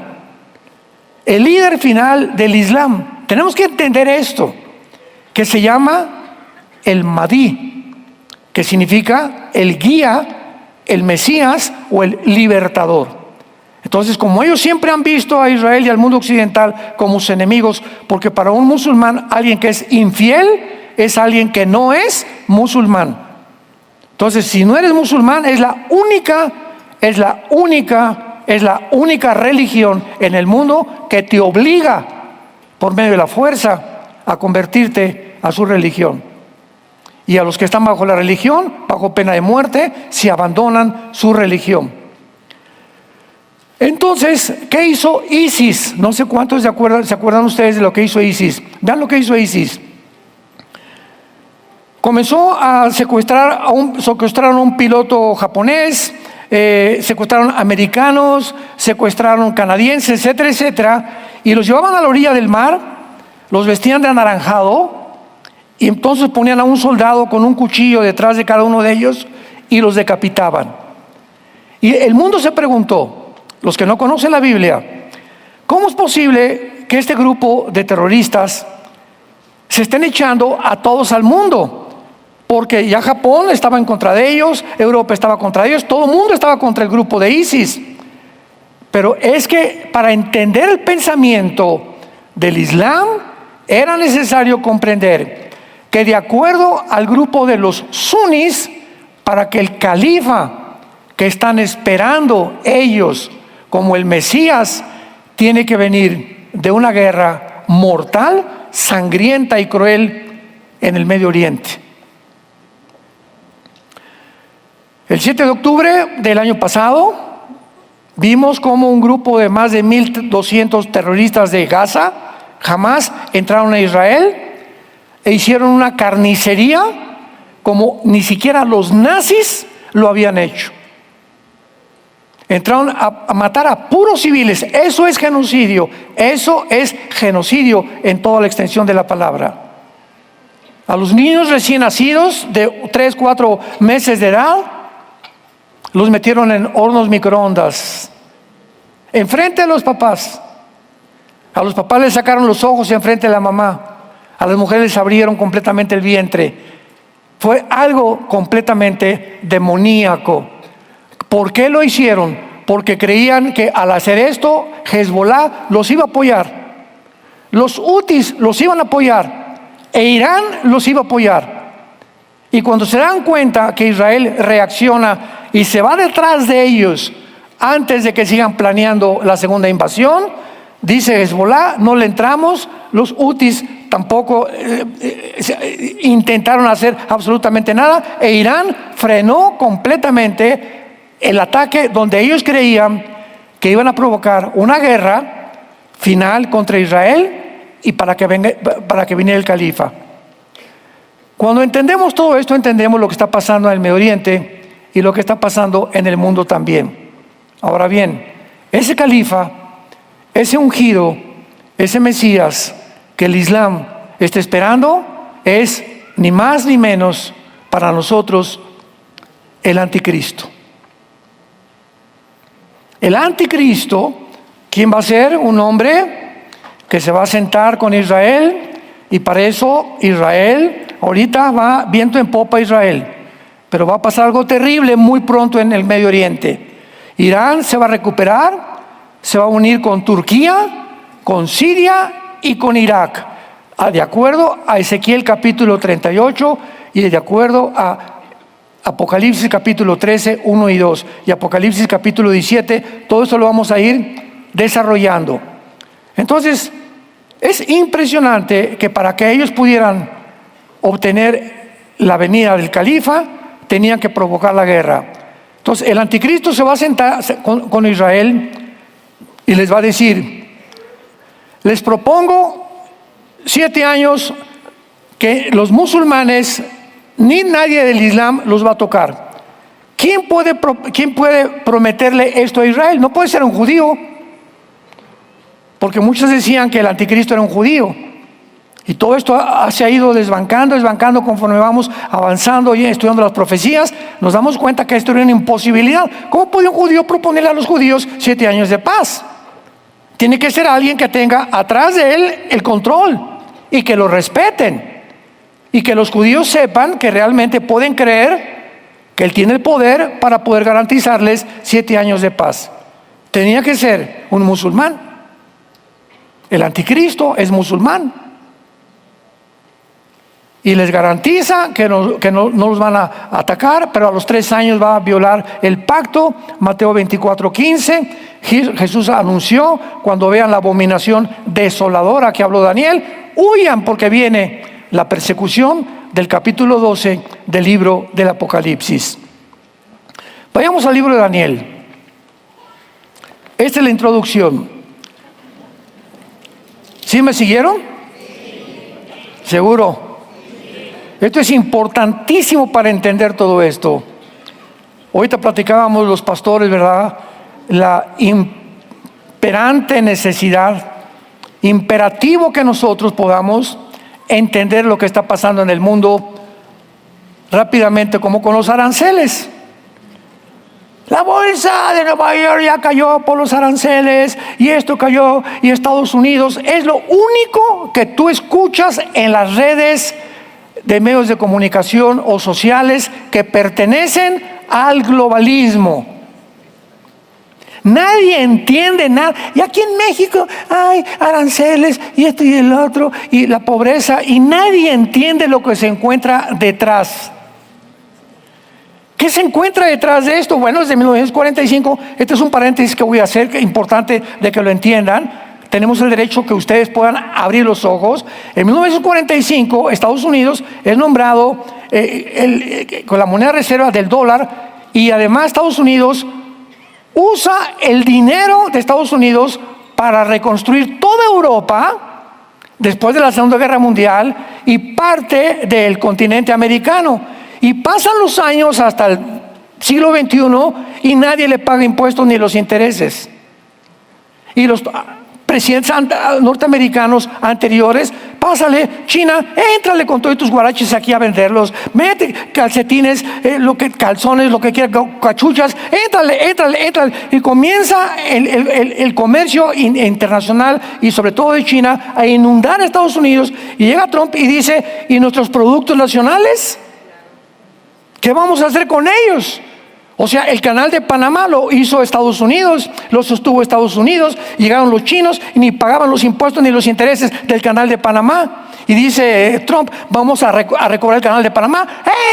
el líder final del Islam. Tenemos que entender esto, que se llama el Mahdi, que significa el guía, el Mesías o el libertador. Entonces, como ellos siempre han visto a Israel y al mundo occidental como sus enemigos, porque para un musulmán, alguien que es infiel es alguien que no es musulmán. Entonces, si no eres musulmán, es la única religión en el mundo que te obliga por medio de la fuerza a convertirte a su religión. Y a los que están bajo la religión, bajo pena de muerte, si abandonan su religión. Entonces, ¿qué hizo ISIS? No sé cuántos se acuerdan ustedes de lo que hizo ISIS. Vean lo que hizo ISIS. Comenzó a secuestraron a un piloto japonés, secuestraron americanos, secuestraron canadienses, etcétera, etcétera, y los llevaban a la orilla del mar, los vestían de anaranjado, y entonces ponían a un soldado con un cuchillo detrás de cada uno de ellos y los decapitaban. Y el mundo se preguntó, los que no conocen la Biblia, ¿cómo es posible que este grupo de terroristas se estén echando a todos al mundo? Porque ya Japón estaba en contra de ellos, Europa estaba contra ellos, todo el mundo estaba contra el grupo de ISIS. Pero es que para entender el pensamiento del Islam era necesario comprender que de acuerdo al grupo de los sunis, para que el califa que están esperando ellos como el Mesías tiene que venir de una guerra mortal, sangrienta y cruel en el Medio Oriente. El 7 de octubre del año pasado vimos cómo un grupo de más de 1,200 terroristas de Gaza, Hamas, entraron a Israel e hicieron una carnicería como ni siquiera los nazis lo habían hecho. Entraron a matar a puros civiles. Eso es genocidio. Eso es genocidio en toda la extensión de la palabra. A los niños recién nacidos de 3, 4 meses de edad los metieron en hornos microondas enfrente de los papás. A los papás les sacaron los ojos enfrente de la mamá. A las mujeres les abrieron completamente el vientre. Fue algo completamente demoníaco. ¿Por qué lo hicieron? Porque creían que al hacer esto, Hezbollah los iba a apoyar. Los hutis los iban a apoyar. E Irán los iba a apoyar. Y cuando se dan cuenta que Israel reacciona y se va detrás de ellos antes de que sigan planeando la segunda invasión, Dice Hezbolá, no le entramos. Los hutis tampoco intentaron hacer absolutamente nada. E Irán frenó completamente el ataque donde ellos creían que iban a provocar una guerra final contra Israel y para que viniera el califa. Cuando entendemos todo esto, entendemos lo que está pasando en el Medio Oriente y lo que está pasando en el mundo también. Ahora bien, ese califa, ese ungido, ese Mesías que el Islam está esperando, es ni más ni menos para nosotros el anticristo. El anticristo, ¿quién va a ser? Un hombre que se va a sentar con Israel, y para eso Israel, ahorita va viento en popa Israel, pero va a pasar algo terrible muy pronto en el Medio Oriente. Irán se va a recuperar, se va a unir con Turquía, con Siria y con Irak, de acuerdo a Ezequiel capítulo 38 y de acuerdo a Apocalipsis capítulo 13, 1 y 2 y Apocalipsis capítulo 17. Todo esto lo vamos a ir desarrollando. Entonces, es impresionante que para que ellos pudieran obtener la venida del califa, tenían que provocar la guerra. Entonces, el anticristo se va a sentar con Israel y les va a decir: les propongo 7 años que los musulmanes ni nadie del Islam los va a tocar. ¿Quién puede prometerle esto a Israel? No puede ser un judío, porque muchos decían que el anticristo era un judío. Y todo esto se ha ido desbancando conforme vamos avanzando y estudiando las profecías. Nos damos cuenta que esto era una imposibilidad. ¿Cómo puede un judío proponerle a los judíos 7 años de paz? Tiene que ser alguien que tenga atrás de él el control y que lo respeten. Y que los judíos sepan que realmente pueden creer que él tiene el poder para poder garantizarles 7 años de paz. Tenía que ser un musulmán. El anticristo es musulmán. Y les garantiza que no los van a atacar, pero a los 3 años va a violar el pacto. Mateo 24:15. Jesús anunció: cuando vean la abominación desoladora que habló Daniel, huyan, porque viene la persecución, del capítulo 12 del libro del Apocalipsis. Vayamos al libro de Daniel. Esta es la introducción. ¿Sí me siguieron? ¿Seguro? Esto es importantísimo para entender todo esto. Ahorita platicábamos los pastores, ¿verdad? La imperante necesidad, imperativo que nosotros podamos entender lo que está pasando en el mundo rápidamente, como con los aranceles. La bolsa de Nueva York ya cayó por los aranceles, y esto cayó, y Estados Unidos. Es lo único que tú escuchas en las redes de medios de comunicación o sociales que pertenecen al globalismo. Nadie entiende nada. Y aquí en México hay aranceles y esto y el otro y la pobreza, y nadie entiende lo que se encuentra detrás. ¿Qué se encuentra detrás de esto? Bueno, desde 1945, este es un paréntesis que voy a hacer, que es importante de que lo entiendan. Tenemos el derecho que ustedes puedan abrir los ojos. En 1945, Estados Unidos es nombrado con la moneda reserva del dólar, y además Estados Unidos usa el dinero de Estados Unidos para reconstruir toda Europa después de la Segunda Guerra Mundial y parte del continente americano. Y pasan los años hasta el siglo XXI y nadie le paga impuestos ni los intereses. Y los presidentes norteamericanos anteriores: pásale, China, éntrale con todos tus guaraches aquí a venderlos, mete calcetines, calzones, lo que quieras, cachuchas, éntrale. Y comienza el comercio internacional, y sobre todo de China, a inundar a Estados Unidos. Y llega Trump y dice: ¿y nuestros productos nacionales? ¿Qué vamos a hacer con ellos? O sea, el canal de Panamá lo hizo Estados Unidos, lo sostuvo Estados Unidos. Llegaron los chinos y ni pagaban los impuestos ni los intereses del canal de Panamá. Y dice Trump: vamos a recobrar el canal de Panamá.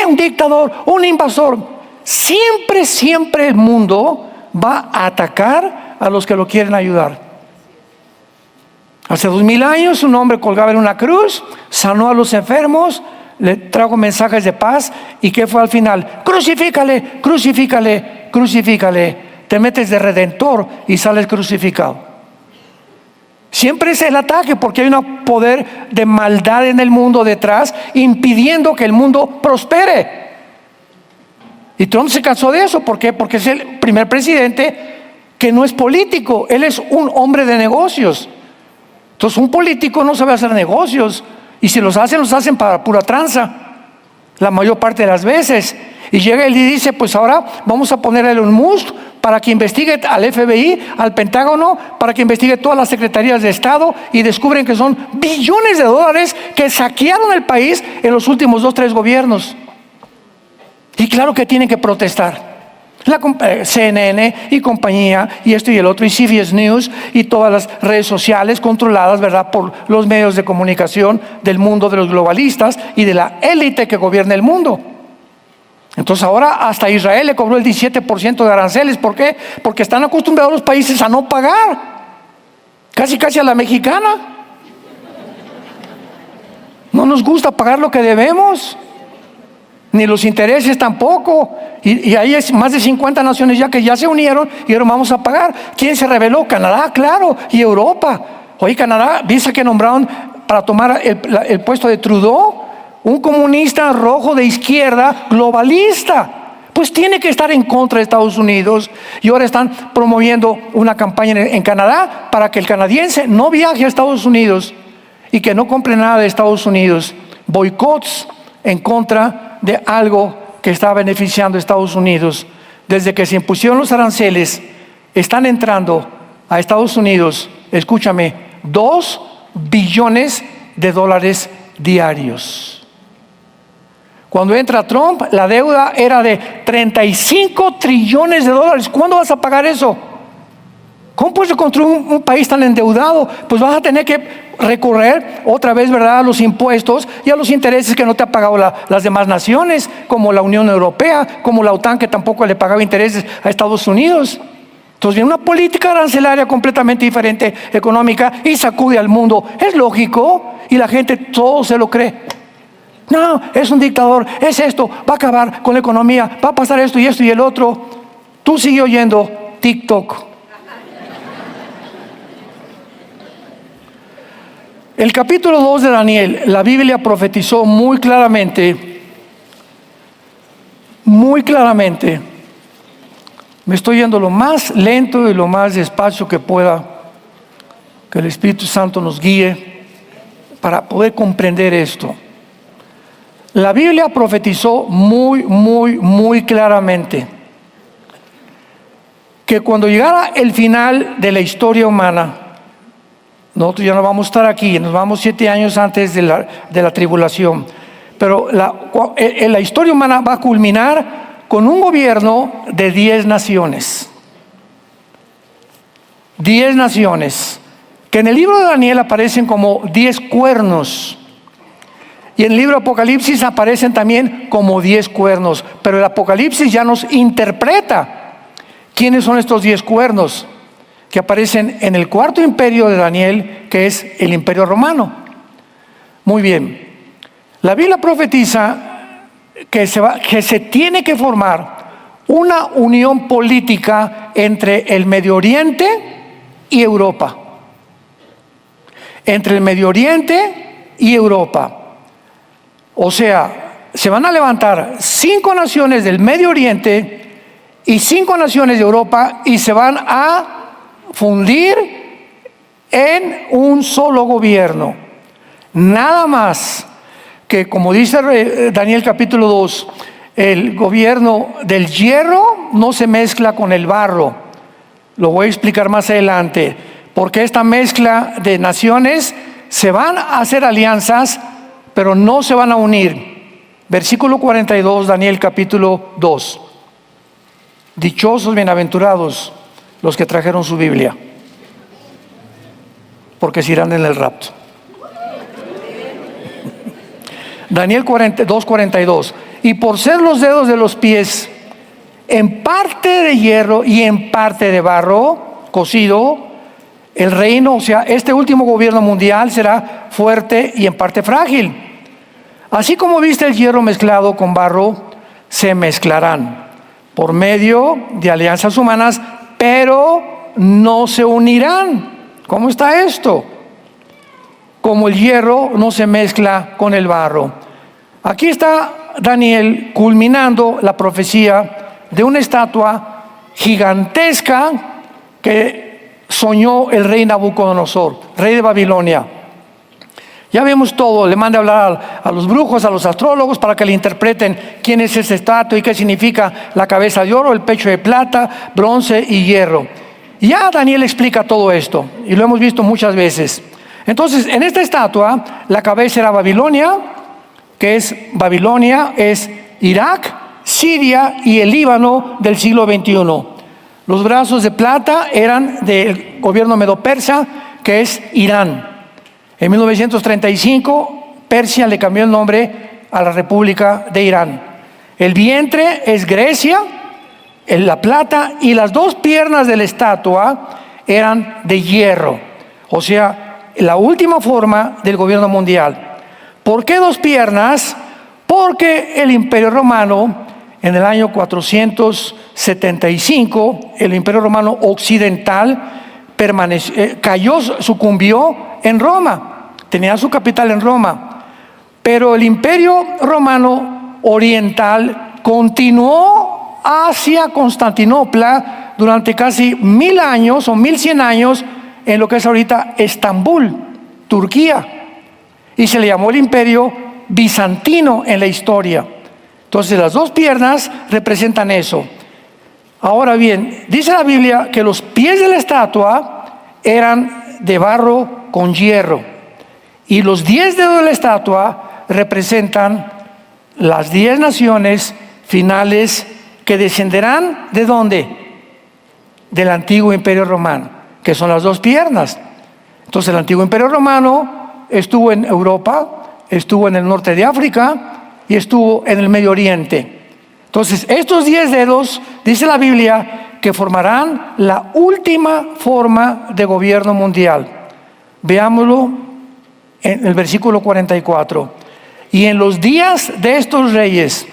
Un dictador, un invasor. Siempre el mundo va a atacar a los que lo quieren ayudar. Hace 2000 años un hombre colgaba en una cruz, sanó a los enfermos, le trajo mensajes de paz. ¿Y qué fue al final? Crucifícale, crucifícale, crucifícale. Te metes de redentor y sales crucificado. Siempre es el ataque, porque hay un poder de maldad en el mundo detrás, impidiendo que el mundo prospere. Y Trump se cansó de eso. ¿Por qué? Porque es el primer presidente que no es político, él es un hombre de negocios. Entonces un político no sabe hacer negocios, y si los hacen para pura tranza, la mayor parte de las veces. Y llega él y dice, pues ahora vamos a poner a Elon Musk para que investigue al FBI, al Pentágono, para que investigue todas las secretarías de Estado, y descubren que son billones de dólares que saquearon el país en los últimos 2 o 3 gobiernos. Y claro que tienen que protestar. La CNN y compañía, y esto y el otro, y CBS News, y todas las redes sociales controladas, ¿verdad?, por los medios de comunicación del mundo de los globalistas y de la élite que gobierna el mundo. Entonces ahora hasta Israel le cobró el 17% de aranceles. ¿Por qué? Porque están acostumbrados los países a no pagar, casi a la mexicana. No nos gusta pagar lo que debemos, ni los intereses tampoco. Y hay más de 50 naciones ya que ya se unieron y ahora vamos a pagar. ¿Quién se rebeló? Canadá, claro, y Europa. Oye, Canadá, ¿viste que nombraron para tomar el puesto de Trudeau? Un comunista rojo de izquierda, globalista. Pues tiene que estar en contra de Estados Unidos. Y ahora están promoviendo una campaña en Canadá para que el canadiense no viaje a Estados Unidos y que no compre nada de Estados Unidos. Boicots en contra de algo que está beneficiando a Estados Unidos. Desde que se impusieron los aranceles, están entrando a Estados Unidos, escúchame, $2 billones diarios. Cuando entra Trump, la deuda era de 35 trillones de dólares. ¿Cuándo vas a pagar eso? ¿Cómo puedes construir un país tan endeudado? Pues vas a tener que recorrer otra vez, ¿verdad?, a los impuestos y a los intereses que no te ha pagado las demás naciones, como la Unión Europea, como la OTAN, que tampoco le pagaba intereses a Estados Unidos. Entonces viene una política arancelaria completamente diferente, económica, y sacude al mundo. Es lógico, y la gente todo se lo cree. No, es un dictador, es esto, va a acabar con la economía, va a pasar esto y el otro. Tú sigue oyendo TikTok. El capítulo 2 de Daniel, la Biblia profetizó muy claramente, me estoy yendo lo más lento y lo más despacio que pueda, que el Espíritu Santo nos guíe para poder comprender esto. La Biblia profetizó muy claramente que cuando llegara el final de la historia humana, nosotros ya no vamos a estar aquí, nos vamos 7 años antes de la tribulación, pero la historia humana va a culminar con un gobierno de 10 naciones. 10 naciones, que en el libro de Daniel aparecen como 10 cuernos. Y en el libro de Apocalipsis aparecen también como 10 cuernos. Pero el Apocalipsis ya nos interpreta quiénes son estos 10 cuernos que aparecen en el 4.º imperio de Daniel, que es el Imperio Romano. Muy bien. La Biblia profetiza que se tiene que formar una unión política entre el Medio Oriente y Europa. Entre el Medio Oriente y Europa. O sea, se van a levantar 5 naciones del Medio Oriente y 5 naciones de Europa y se van a fundir en un solo gobierno. Nada más que, como dice Daniel capítulo 2, el gobierno del hierro no se mezcla con el barro. Lo voy a explicar más adelante, porque esta mezcla de naciones se van a hacer alianzas, pero no se van a unir. Versículo 42, Daniel capítulo 2. Dichosos, bienaventurados los que trajeron su Biblia, porque se irán en el rapto. Daniel 2:42. Y por ser los dedos de los pies en parte de hierro y en parte de barro cocido, El reino, o sea, este último gobierno mundial será fuerte y en parte frágil. Así como viste el hierro mezclado con barro, se mezclarán por medio de alianzas humanas, pero no se unirán. ¿Cómo está esto? Como el hierro no se mezcla con el barro. Aquí está Daniel culminando la profecía de una estatua gigantesca que soñó el rey Nabucodonosor, rey de Babilonia. Ya vemos todo, le manda a hablar a los brujos, a los astrólogos, para que le interpreten quién es esa estatua y qué significa la cabeza de oro, el pecho de plata, bronce y hierro. Y ya Daniel explica todo esto, y lo hemos visto muchas veces. Entonces, en esta estatua, la cabeza era Babilonia, Babilonia es Irak, Siria y el Líbano del siglo XXI. Los brazos de plata eran del gobierno medo-persa, que es Irán. En 1935, Persia le cambió el nombre a la República de Irán. El vientre es Grecia, la plata, y las dos piernas de la estatua eran de hierro. O sea, la última forma del gobierno mundial. ¿Por qué dos piernas? Porque el Imperio Romano, en el año 475, el Imperio Romano Occidental sucumbió en Roma. Tenía su capital en Roma. Pero el Imperio Romano Oriental continuó hacia Constantinopla durante casi 1000 años o 1100 años en lo que es ahorita Estambul, Turquía. Y se le llamó el Imperio Bizantino en la historia. Entonces las dos piernas representan eso. Ahora bien, dice la Biblia que los pies de la estatua eran de barro con hierro. Y los 10 dedos de la estatua representan las 10 naciones finales que descenderán ¿de dónde? Del antiguo Imperio Romano, que son las dos piernas. Entonces el antiguo Imperio Romano estuvo en Europa, estuvo en el norte de África y estuvo en el Medio Oriente. Entonces, estos 10 dedos, dice la Biblia, que formarán la última forma de gobierno mundial. Veámoslo en el versículo 44. Y en los días de estos reyes,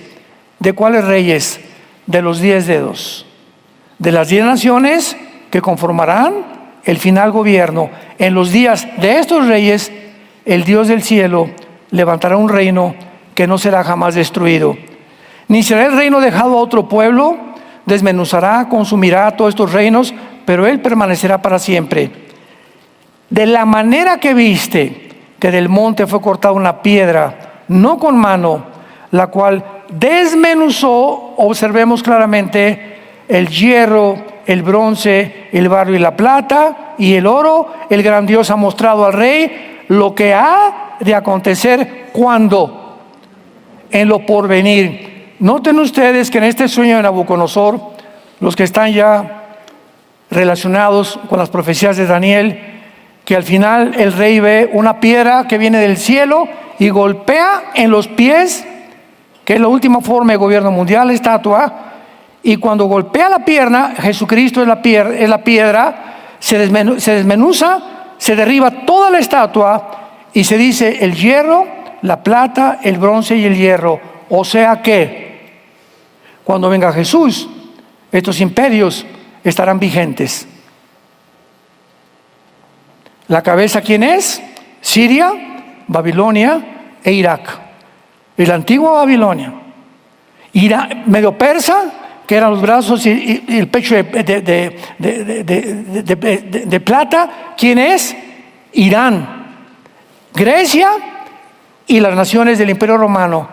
¿de cuáles reyes? De los 10 dedos. De las 10 naciones que conformarán el final gobierno. En los días de estos reyes, el Dios del cielo levantará un reino que no será jamás destruido. Ni será el reino dejado a otro pueblo, desmenuzará, consumirá todos estos reinos, pero él permanecerá para siempre. De la manera que viste que del monte fue cortada una piedra, no con mano, la cual desmenuzó, observemos claramente, el hierro, el bronce, el barro y la plata y el oro, el gran Dios ha mostrado al rey lo que ha de acontecer cuando, en lo porvenir. Noten ustedes que en este sueño de Nabucodonosor, los que están ya relacionados con las profecías de Daniel, que al final el rey ve una piedra que viene del cielo y golpea en los pies, que es la última forma de gobierno mundial, la estatua, y cuando golpea la pierna, Jesucristo es la piedra, se desmenuza, se derriba toda la estatua y se dice el hierro, la plata, el bronce y el hierro. O sea que cuando venga Jesús, estos imperios estarán vigentes. ¿La cabeza quién es? Siria, Babilonia e Irak. La antigua Babilonia. Irak, medio persa, que eran los brazos y el pecho de plata. ¿Quién es? Irán. Grecia y las naciones del Imperio Romano.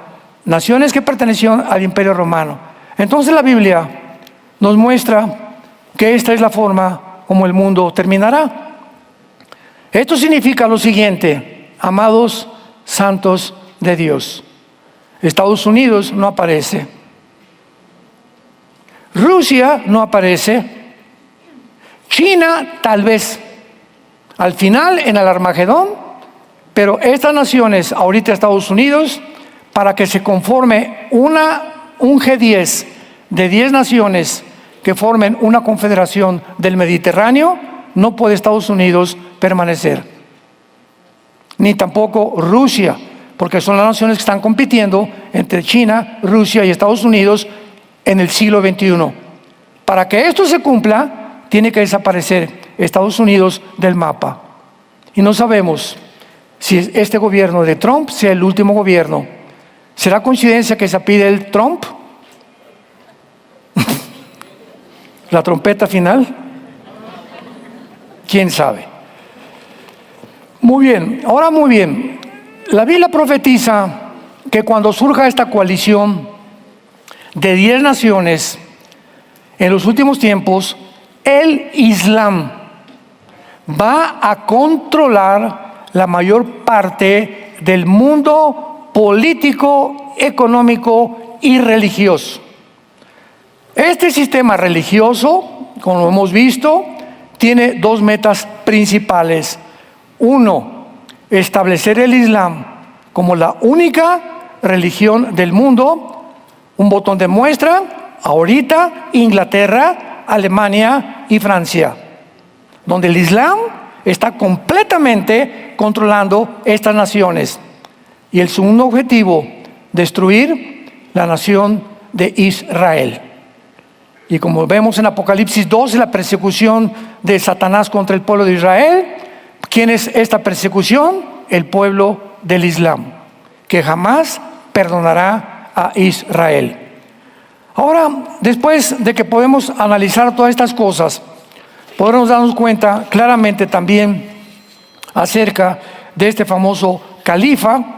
Naciones que pertenecían al Imperio Romano. Entonces la Biblia nos muestra que esta es la forma como el mundo terminará. Esto significa lo siguiente, amados santos de Dios. Estados Unidos no aparece. Rusia no aparece. China tal vez. Al final, en el Armagedón. Pero estas naciones, ahorita Estados Unidos, para que se conforme un G10 de 10 naciones que formen una confederación del Mediterráneo, no puede Estados Unidos permanecer. Ni tampoco Rusia, porque son las naciones que están compitiendo entre China, Rusia y Estados Unidos en el siglo XXI. Para que esto se cumpla, tiene que desaparecer Estados Unidos del mapa. Y no sabemos si este gobierno de Trump sea el último gobierno. ¿Será coincidencia que se pide el Trump? ¿La trompeta final? ¿Quién sabe? Muy bien, ahora muy bien. La Biblia profetiza que cuando surja esta coalición de 10 naciones, en los últimos tiempos, el Islam va a controlar la mayor parte del mundo político, económico y religioso. Este sistema religioso, como hemos visto, tiene 2 metas principales. 1, establecer el Islam como la única religión del mundo. Un botón de muestra, ahorita Inglaterra, Alemania y Francia, donde el Islam está completamente controlando estas naciones. Y el segundo objetivo, destruir la nación de Israel. Y como vemos en Apocalipsis 12, la persecución de Satanás contra el pueblo de Israel. ¿Quién es esta persecución? El pueblo del Islam, que jamás perdonará a Israel. Ahora, después de que podemos analizar todas estas cosas, podemos darnos cuenta claramente también acerca de este famoso califa,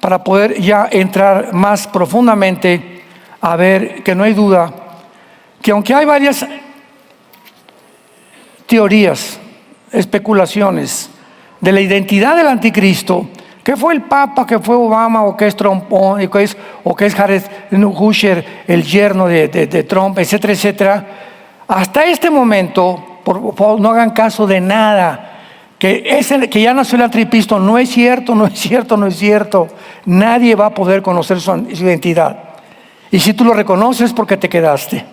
para poder ya entrar más profundamente a ver que no hay duda que aunque hay varias teorías, especulaciones de la identidad del anticristo, que fue el Papa, que fue Obama, o que es Trump, o que es Jared Kushner, el yerno de Trump, etcétera, etcétera. Hasta este momento, por favor, no hagan caso de nada. Que ya nació el anticristo, no es cierto, no es cierto, no es cierto. Nadie va a poder conocer su identidad. Y si tú lo reconoces, porque te quedaste.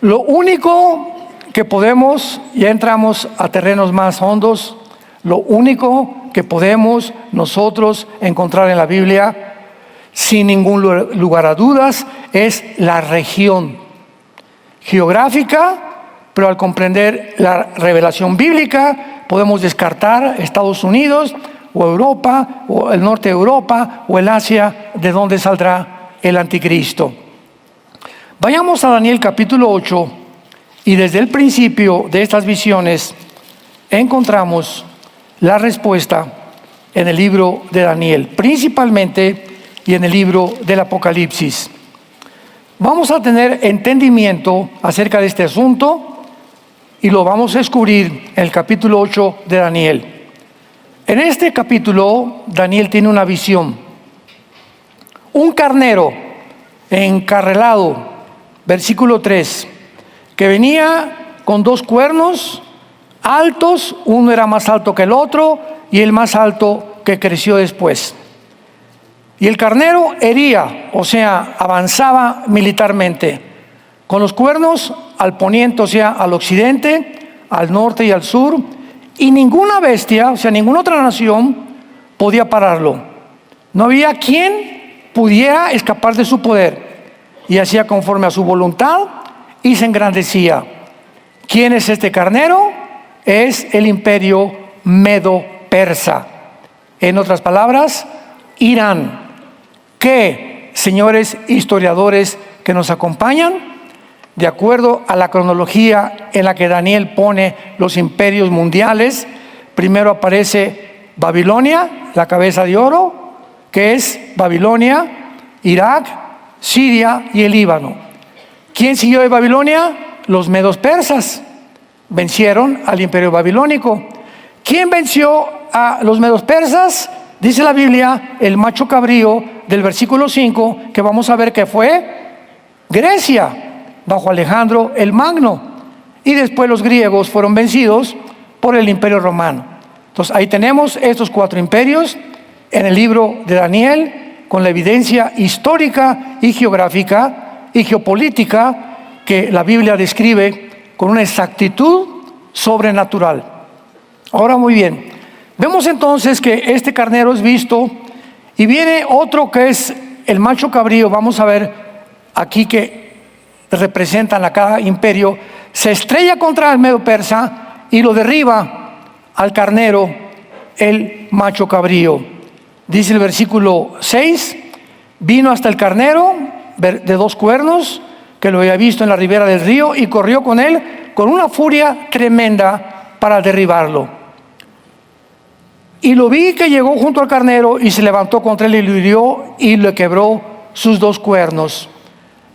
Lo único que podemos, ya entramos a terrenos más hondos, lo único que podemos nosotros encontrar en la Biblia, sin ningún lugar a dudas, es la región geográfica, pero al comprender la revelación bíblica, podemos descartar Estados Unidos, o Europa, o el norte de Europa, o el Asia, de donde saldrá el anticristo. Vayamos a Daniel capítulo 8, y desde el principio de estas visiones encontramos la respuesta en el libro de Daniel, principalmente, y en el libro del Apocalipsis. Vamos a tener entendimiento acerca de este asunto y lo vamos a descubrir en el capítulo 8 de Daniel. En este capítulo, Daniel tiene una visión. Un carnero encarrelado, versículo 3, que venía con 2 cuernos altos, uno era más alto que el otro y el más alto que creció después. Y el carnero hería, o sea, avanzaba militarmente, con los cuernos al poniente, o sea, al occidente, al norte y al sur, y ninguna bestia, o sea, ninguna otra nación podía pararlo. No había quien pudiera escapar de su poder, y hacía conforme a su voluntad y se engrandecía. ¿Quién es este carnero? Es el imperio medo-persa. En otras palabras, Irán. ¿Qué, señores historiadores que nos acompañan? De acuerdo a la cronología en la que Daniel pone los imperios mundiales, primero aparece Babilonia, la cabeza de oro, que es Babilonia, Irak, Siria y el Líbano. ¿Quién siguió de Babilonia? Los medos persas. Vencieron al imperio babilónico. ¿Quién venció a los medos persas? Dice la Biblia, el macho cabrío del versículo 5, que vamos a ver que fue Grecia, bajo Alejandro el Magno. Y después los griegos fueron vencidos por el imperio romano. Entonces ahí tenemos estos 4 imperios en el libro de Daniel, con la evidencia histórica y geográfica y geopolítica que la Biblia describe con una exactitud sobrenatural. Ahora muy bien, vemos entonces que este carnero es visto y viene otro que es el macho cabrío. Vamos a ver aquí que representan a cada imperio. Se estrella contra el Medo Persa y lo derriba al carnero, el macho cabrío. Dice el versículo 6, vino hasta el carnero de 2 cuernos, que lo había visto en la ribera del río, y corrió con él con una furia tremenda para derribarlo. Y lo vi que llegó junto al carnero y se levantó contra él y lo hirió y le quebró sus 2 cuernos.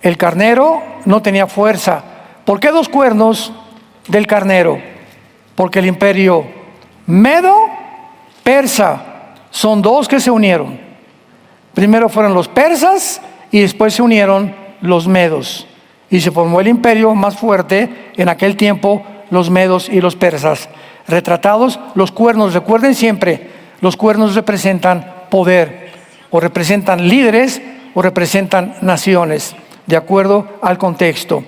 El carnero no tenía fuerza. ¿Por qué 2 cuernos del carnero? Porque el imperio Medo Persa son 2 que se unieron. Primero fueron los persas y después se unieron los medos. Y se formó el imperio más fuerte en aquel tiempo, los medos y los persas. Retratados los cuernos, recuerden siempre, los cuernos representan poder, o representan líderes, o representan naciones, de acuerdo al contexto.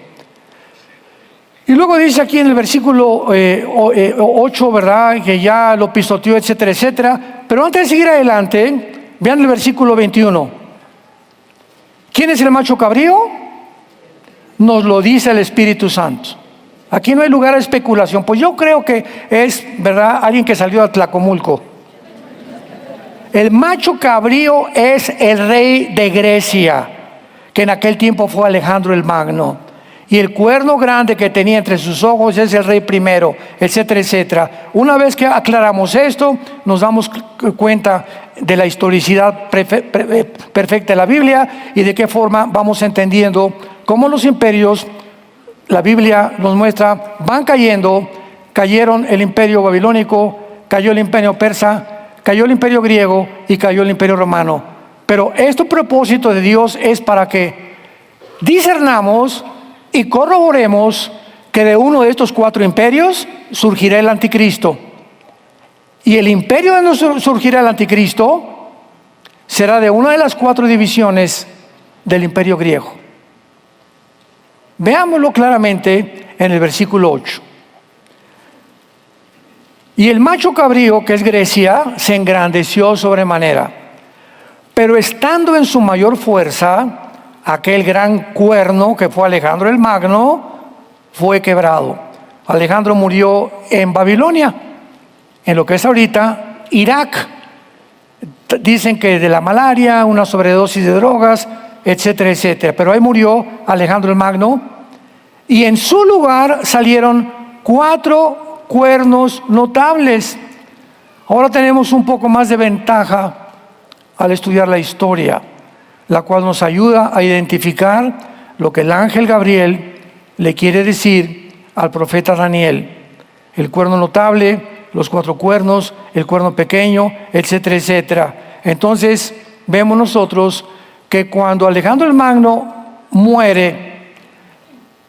Y luego dice aquí en el versículo 8, ¿verdad?, que ya lo pisoteó, etcétera, etcétera. Pero antes de seguir adelante, vean el versículo 21. ¿Quién es el macho cabrío? Nos lo dice el Espíritu Santo. Aquí no hay lugar a especulación. Pues yo creo que es, ¿verdad?, alguien que salió de Tlacomulco. El macho cabrío es el rey de Grecia, que en aquel tiempo fue Alejandro el Magno. Y el cuerno grande que tenía entre sus ojos es el rey primero, etcétera, etcétera. Una vez que aclaramos esto, nos damos cuenta de la historicidad perfecta de la Biblia y de qué forma vamos entendiendo cómo los imperios, la Biblia nos muestra, van cayendo. Cayeron el imperio babilónico, cayó el imperio persa, cayó el imperio griego y cayó el imperio romano. Pero este propósito de Dios es para que discernamos y corroboremos que de uno de estos 4 imperios surgirá el anticristo. Y el imperio donde surgirá el anticristo será de una de las 4 divisiones del imperio griego. Veámoslo claramente en el versículo 8. Y el macho cabrío, que es Grecia, se engrandeció sobremanera, pero estando en su mayor fuerza, aquel gran cuerno que fue Alejandro el Magno fue quebrado. Alejandro murió en Babilonia, en lo que es ahorita Irak. Dicen que de la malaria, una sobredosis de drogas, etcétera, etcétera. Pero ahí murió Alejandro el Magno y en su lugar salieron 4 cuernos notables. Ahora tenemos un poco más de ventaja al estudiar la historia, la cual nos ayuda a identificar lo que el ángel Gabriel le quiere decir al profeta Daniel. El cuerno notable, los 4 cuernos, el cuerno pequeño, etcétera, etcétera. Entonces vemos nosotros que cuando Alejandro el Magno muere,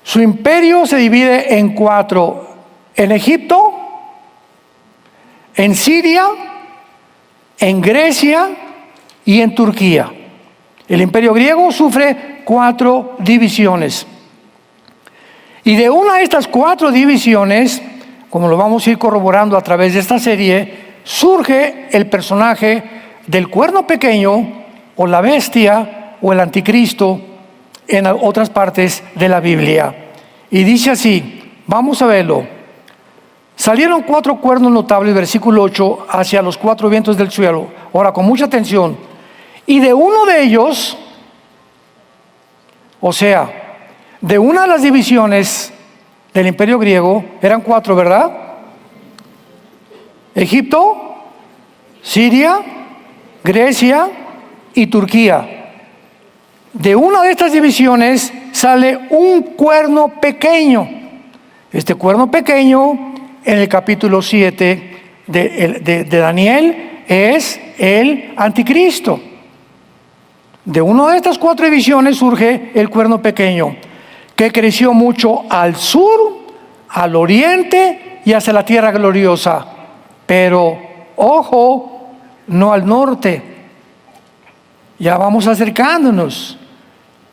su imperio se divide en 4: en Egipto, en Siria, en Grecia y en Turquía. El imperio griego sufre 4 divisiones. Y de una de estas 4 divisiones, como lo vamos a ir corroborando a través de esta serie, surge el personaje del cuerno pequeño, o la bestia, o el anticristo, en otras partes de la Biblia. Y dice así, vamos a verlo. Salieron 4 cuernos notables, versículo 8, hacia los 4 vientos del cielo. Ahora, con mucha atención. Y de uno de ellos, o sea, de una de las divisiones del imperio griego, eran 4, ¿verdad? Egipto, Siria, Grecia y Turquía. De una de estas divisiones sale un cuerno pequeño. Este cuerno pequeño, en el capítulo 7 de Daniel, es el anticristo. De una de estas 4 divisiones surge el cuerno pequeño, que creció mucho al sur, al oriente y hacia la tierra gloriosa. Pero, ojo, no al norte. Ya vamos acercándonos.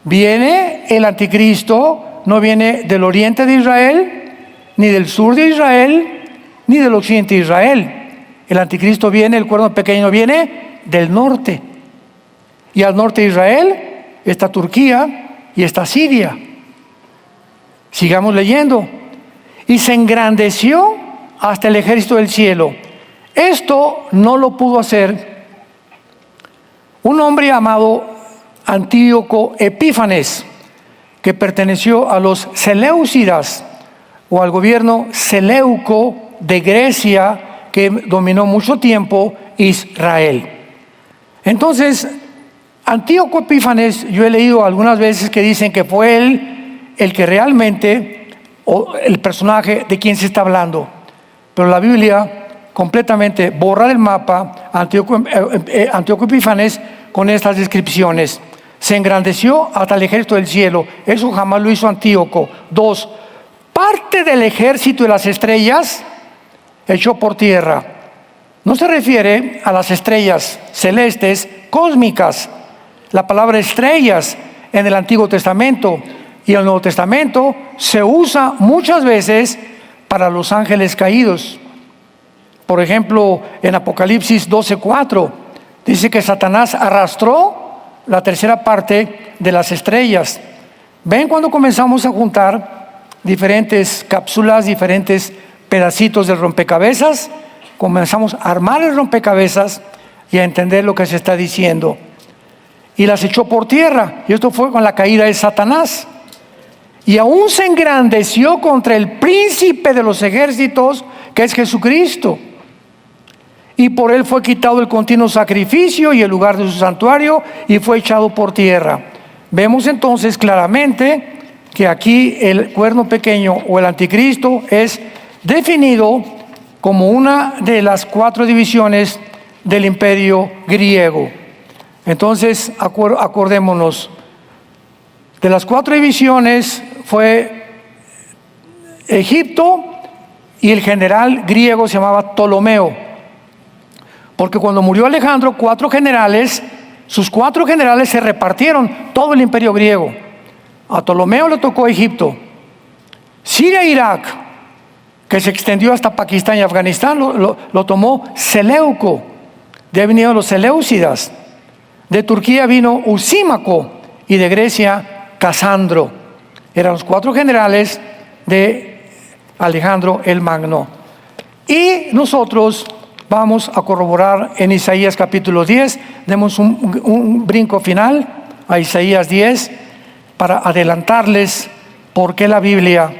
Viene el anticristo no viene del oriente de Israel, ni del sur de Israel, ni del occidente de Israel. El anticristo viene, el cuerno pequeño viene del norte. Y al norte de Israel está Turquía y está Siria. Sigamos leyendo. Y se engrandeció hasta el ejército del cielo. Esto no lo pudo hacer un hombre llamado Antíoco Epífanes, que perteneció a los Seleucidas o al gobierno seleuco de Grecia, que dominó mucho tiempo Israel. Entonces, Antíoco Epífanes, yo he leído algunas veces que dicen que fue él el que realmente, o el personaje de quien se está hablando, pero la Biblia completamente borra del mapa Antíoco Epífanes con estas descripciones. Se engrandeció hasta el ejército del cielo. Eso jamás lo hizo Antíoco. 2. Parte del ejército de las estrellas echó por tierra. No se refiere a las estrellas celestes cósmicas. La palabra estrellas en el Antiguo Testamento y el Nuevo Testamento se usa muchas veces para los ángeles caídos. Por ejemplo, en Apocalipsis 12:4 dice que Satanás arrastró la tercera parte de las estrellas. ¿Ven cuando comenzamos a juntar diferentes cápsulas, diferentes pedacitos de rompecabezas? Comenzamos a armar el rompecabezas y a entender lo que se está diciendo. Y las echó por tierra. Y esto fue con la caída de Satanás. Y aún se engrandeció contra el príncipe de los ejércitos, que es Jesucristo. Y por él fue quitado el continuo sacrificio y el lugar de su santuario, y fue echado por tierra. Vemos entonces claramente que aquí el cuerno pequeño o el anticristo es definido como una de las 4 divisiones del imperio griego. Entonces, acordémonos, de las 4 divisiones fue Egipto, y el general griego se llamaba Ptolomeo. Porque cuando murió Alejandro, sus 4 generales se repartieron todo el imperio griego. A Ptolomeo le tocó Egipto. Siria e Irak, que se extendió hasta Pakistán y Afganistán, lo tomó Seleuco. De ahí vinieron los Seleucidas. De Turquía vino Usímaco, y de Grecia Casandro. Eran los 4 generales de Alejandro el Magno. Y nosotros vamos a corroborar en Isaías capítulo 10. Demos un brinco final a Isaías 10 para adelantarles por qué la Biblia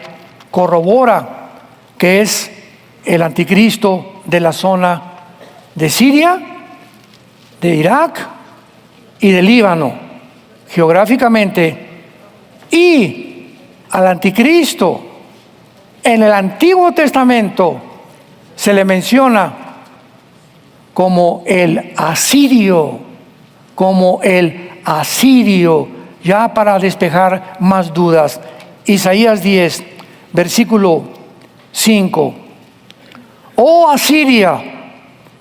corrobora que es el anticristo de la zona de Siria, de Irak y de Líbano, geográficamente. Y al anticristo en el Antiguo Testamento se le menciona como el asirio, ya para despejar más dudas. Isaías 10, versículo 5. Oh Asiria,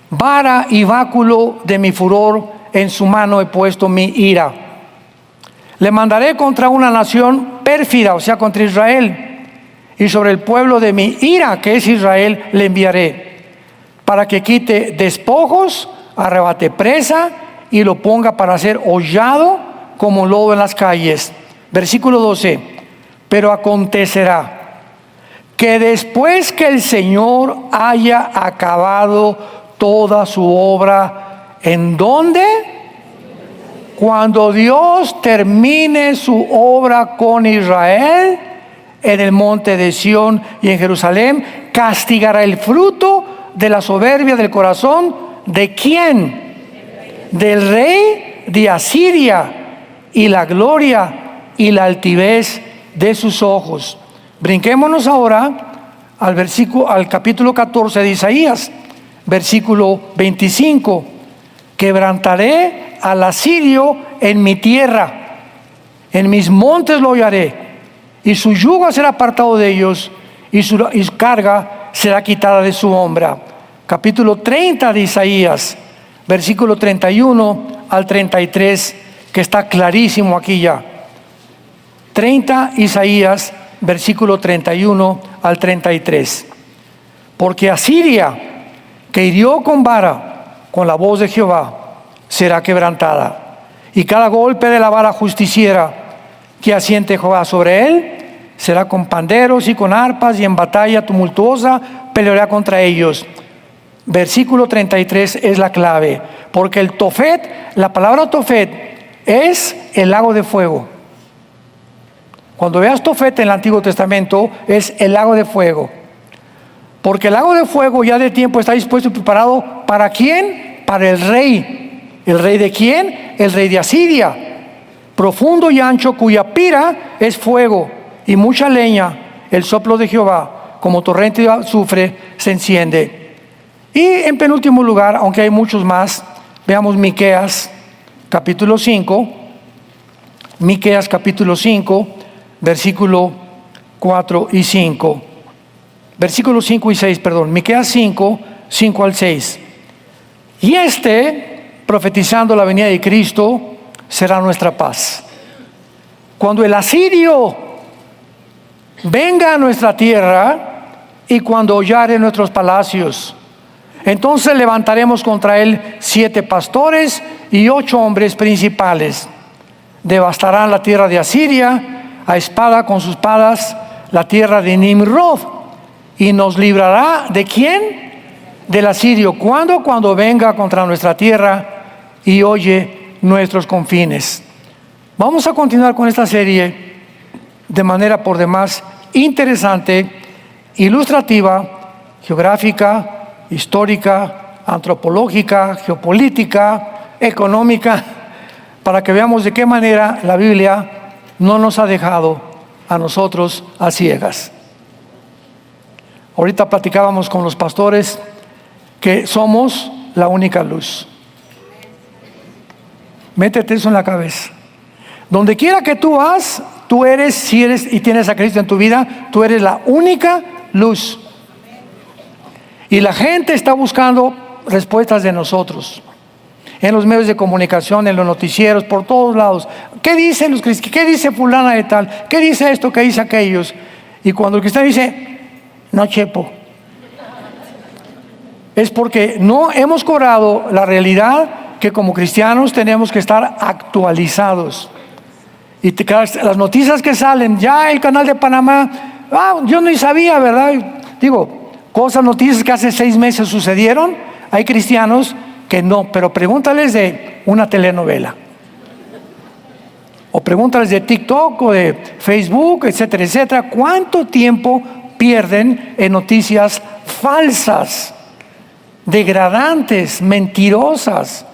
vara y báculo de mi furor, en su mano he puesto mi ira. Le mandaré contra una nación pérfida, o sea, contra Israel, y sobre el pueblo de mi ira, que es Israel, le enviaré, para que quite despojos, arrebate presa y lo ponga para ser hollado como lodo en las calles. Versículo 12. Pero acontecerá que después que el Señor haya acabado toda su obra, ¿en dónde? Cuando Dios termine su obra con Israel, en el monte de Sión y en Jerusalén, castigará el fruto de la soberbia del corazón. ¿De quién? Del rey de Asiria, y la gloria y la altivez de sus ojos. Brinquémonos ahora al capítulo 14 de Isaías, versículo 25. Quebrantaré al asirio en mi tierra, en mis montes lo hollaré, y su yugo será apartado de ellos, y su carga será quitada de su hombro. Capítulo 30 de Isaías, versículo 31 al 33, que está clarísimo aquí ya. 30 Isaías, versículo 31 al 33. Porque Asiria, que hirió con vara, con la voz de Jehová, será quebrantada. Y cada golpe de la vara justiciera que asiente Jehová sobre él, será con panderos y con arpas, y en batalla tumultuosa peleará contra ellos. Versículo 33 es la clave, porque el Tofet, la palabra Tofet es el lago de fuego. Cuando veas Tofet en el Antiguo Testamento, es el lago de fuego. Porque el lago de fuego ya de tiempo está dispuesto y preparado, ¿para quién? Para el rey. ¿El rey de quién? El rey de Asiria. Profundo y ancho, cuya pira es fuego y mucha leña, el soplo de Jehová, como torrente de azufre, se enciende. Y en penúltimo lugar, aunque hay muchos más, veamos Miqueas capítulo 5. Miqueas capítulo 5, versículo 4 y 5. Versículos 5 y 6, perdón. Miqueas 5, 5 al 6. Y profetizando la venida de Cristo, será nuestra paz. Cuando el asirio venga a nuestra tierra y cuando hollare nuestros palacios, entonces levantaremos contra él 7 pastores y 8 hombres principales. Devastarán la tierra de Asiria a espada con sus espadas, la tierra de Nimrod, y nos librará ¿de quién? Del asirio. ¿Cuándo? Cuando venga contra nuestra tierra y oye nuestros confines. Vamos a continuar con esta serie de manera por demás interesante, ilustrativa, geográfica, histórica, antropológica, geopolítica, económica, para que veamos de qué manera la Biblia no nos ha dejado a nosotros a ciegas. Ahorita platicábamos con los pastores que somos la única luz. Métete eso en la cabeza. Donde quiera que tú vas, tú eres, si eres y tienes a Cristo en tu vida, tú eres la única luz. Y la gente está buscando respuestas de nosotros. En los medios de comunicación, en los noticieros, por todos lados. ¿Qué dicen los cristianos? ¿Qué dice fulana de tal? ¿Qué dice esto? ¿Qué dice aquellos? Y cuando el cristiano dice, no chepo, es porque no hemos cobrado la realidad que como cristianos tenemos que estar actualizados. Y las noticias que salen, ya el canal de Panamá, yo ni sabía, ¿verdad? Digo, noticias que hace 6 meses sucedieron, hay cristianos que no, pero pregúntales de una telenovela. O pregúntales de TikTok o de Facebook, etcétera, etcétera. ¿Cuánto tiempo pierden en noticias falsas, degradantes, mentirosas,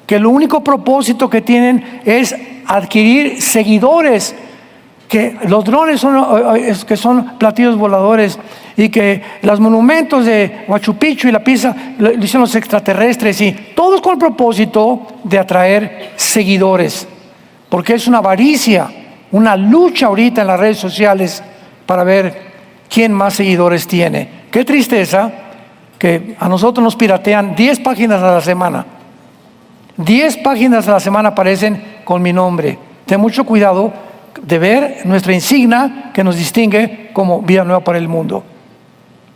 que lo único propósito que tienen es adquirir seguidores? Que los drones son platillos voladores, y que los monumentos de Machu Picchu y la Pisa lo hicieron los extraterrestres, y todos con el propósito de atraer seguidores, porque es una avaricia, una lucha ahorita en las redes sociales para ver quién más seguidores tiene. Qué tristeza que a nosotros nos piratean 10 páginas a la semana. 10 páginas a la semana aparecen con mi nombre. Ten mucho cuidado de ver nuestra insignia que nos distingue como Vida Nueva para el Mundo.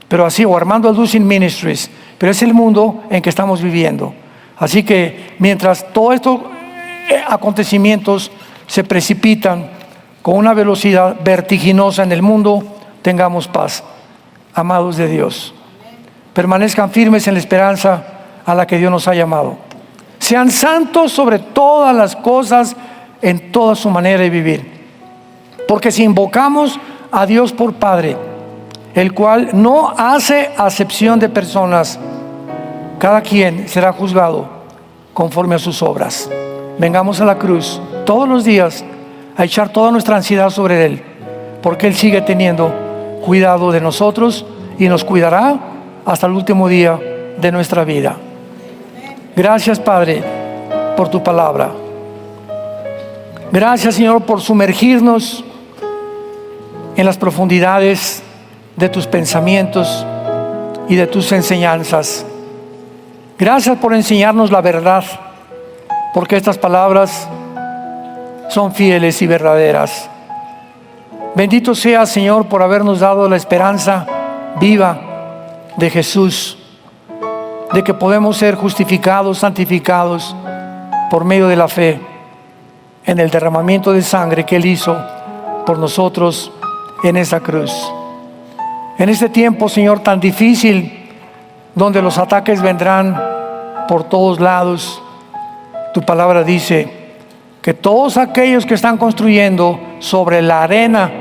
Pero así, o Armando Alducin Ministries, pero es el mundo en que estamos viviendo. Así que mientras todos estos acontecimientos se precipitan con una velocidad vertiginosa en el mundo, tengamos paz, amados de Dios. Permanezcan firmes en la esperanza a la que Dios nos ha llamado. Sean santos sobre todas las cosas, en toda su manera de vivir. Porque si invocamos a Dios por Padre, el cual no hace acepción de personas, cada quien será juzgado conforme a sus obras. Vengamos a la cruz todos los días a echar toda nuestra ansiedad sobre Él, porque Él sigue teniendo cuidado de nosotros y nos cuidará hasta el último día de nuestra vida. Gracias, Padre, por tu palabra. Gracias, Señor, por sumergirnos en las profundidades de tus pensamientos y de tus enseñanzas. Gracias por enseñarnos la verdad, porque estas palabras son fieles y verdaderas. Bendito sea, Señor, por habernos dado la esperanza viva de Jesús, de que podemos ser justificados, santificados por medio de la fe en el derramamiento de sangre que Él hizo por nosotros en esa cruz. En este tiempo, Señor, tan difícil, donde los ataques vendrán por todos lados, tu palabra dice que todos aquellos que están construyendo sobre la arena,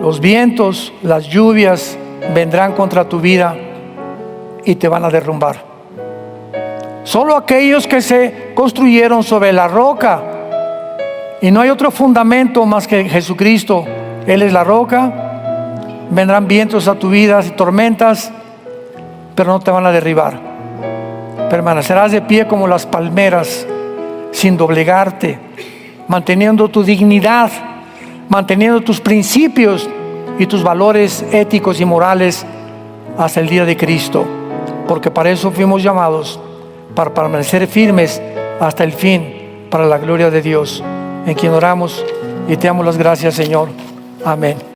los vientos, las lluvias vendrán contra tu vida y te van a derrumbar. Solo aquellos que se construyeron sobre la roca, y no hay otro fundamento más que Jesucristo, Él es la roca, vendrán vientos a tu vida y tormentas, pero no te van a derribar. Permanecerás de pie como las palmeras, sin doblegarte, manteniendo tu dignidad, manteniendo tus principios y tus valores éticos y morales hasta el día de Cristo, porque para eso fuimos llamados, para permanecer firmes hasta el fin, para la gloria de Dios, en quien oramos y te damos las gracias, Señor. Amén.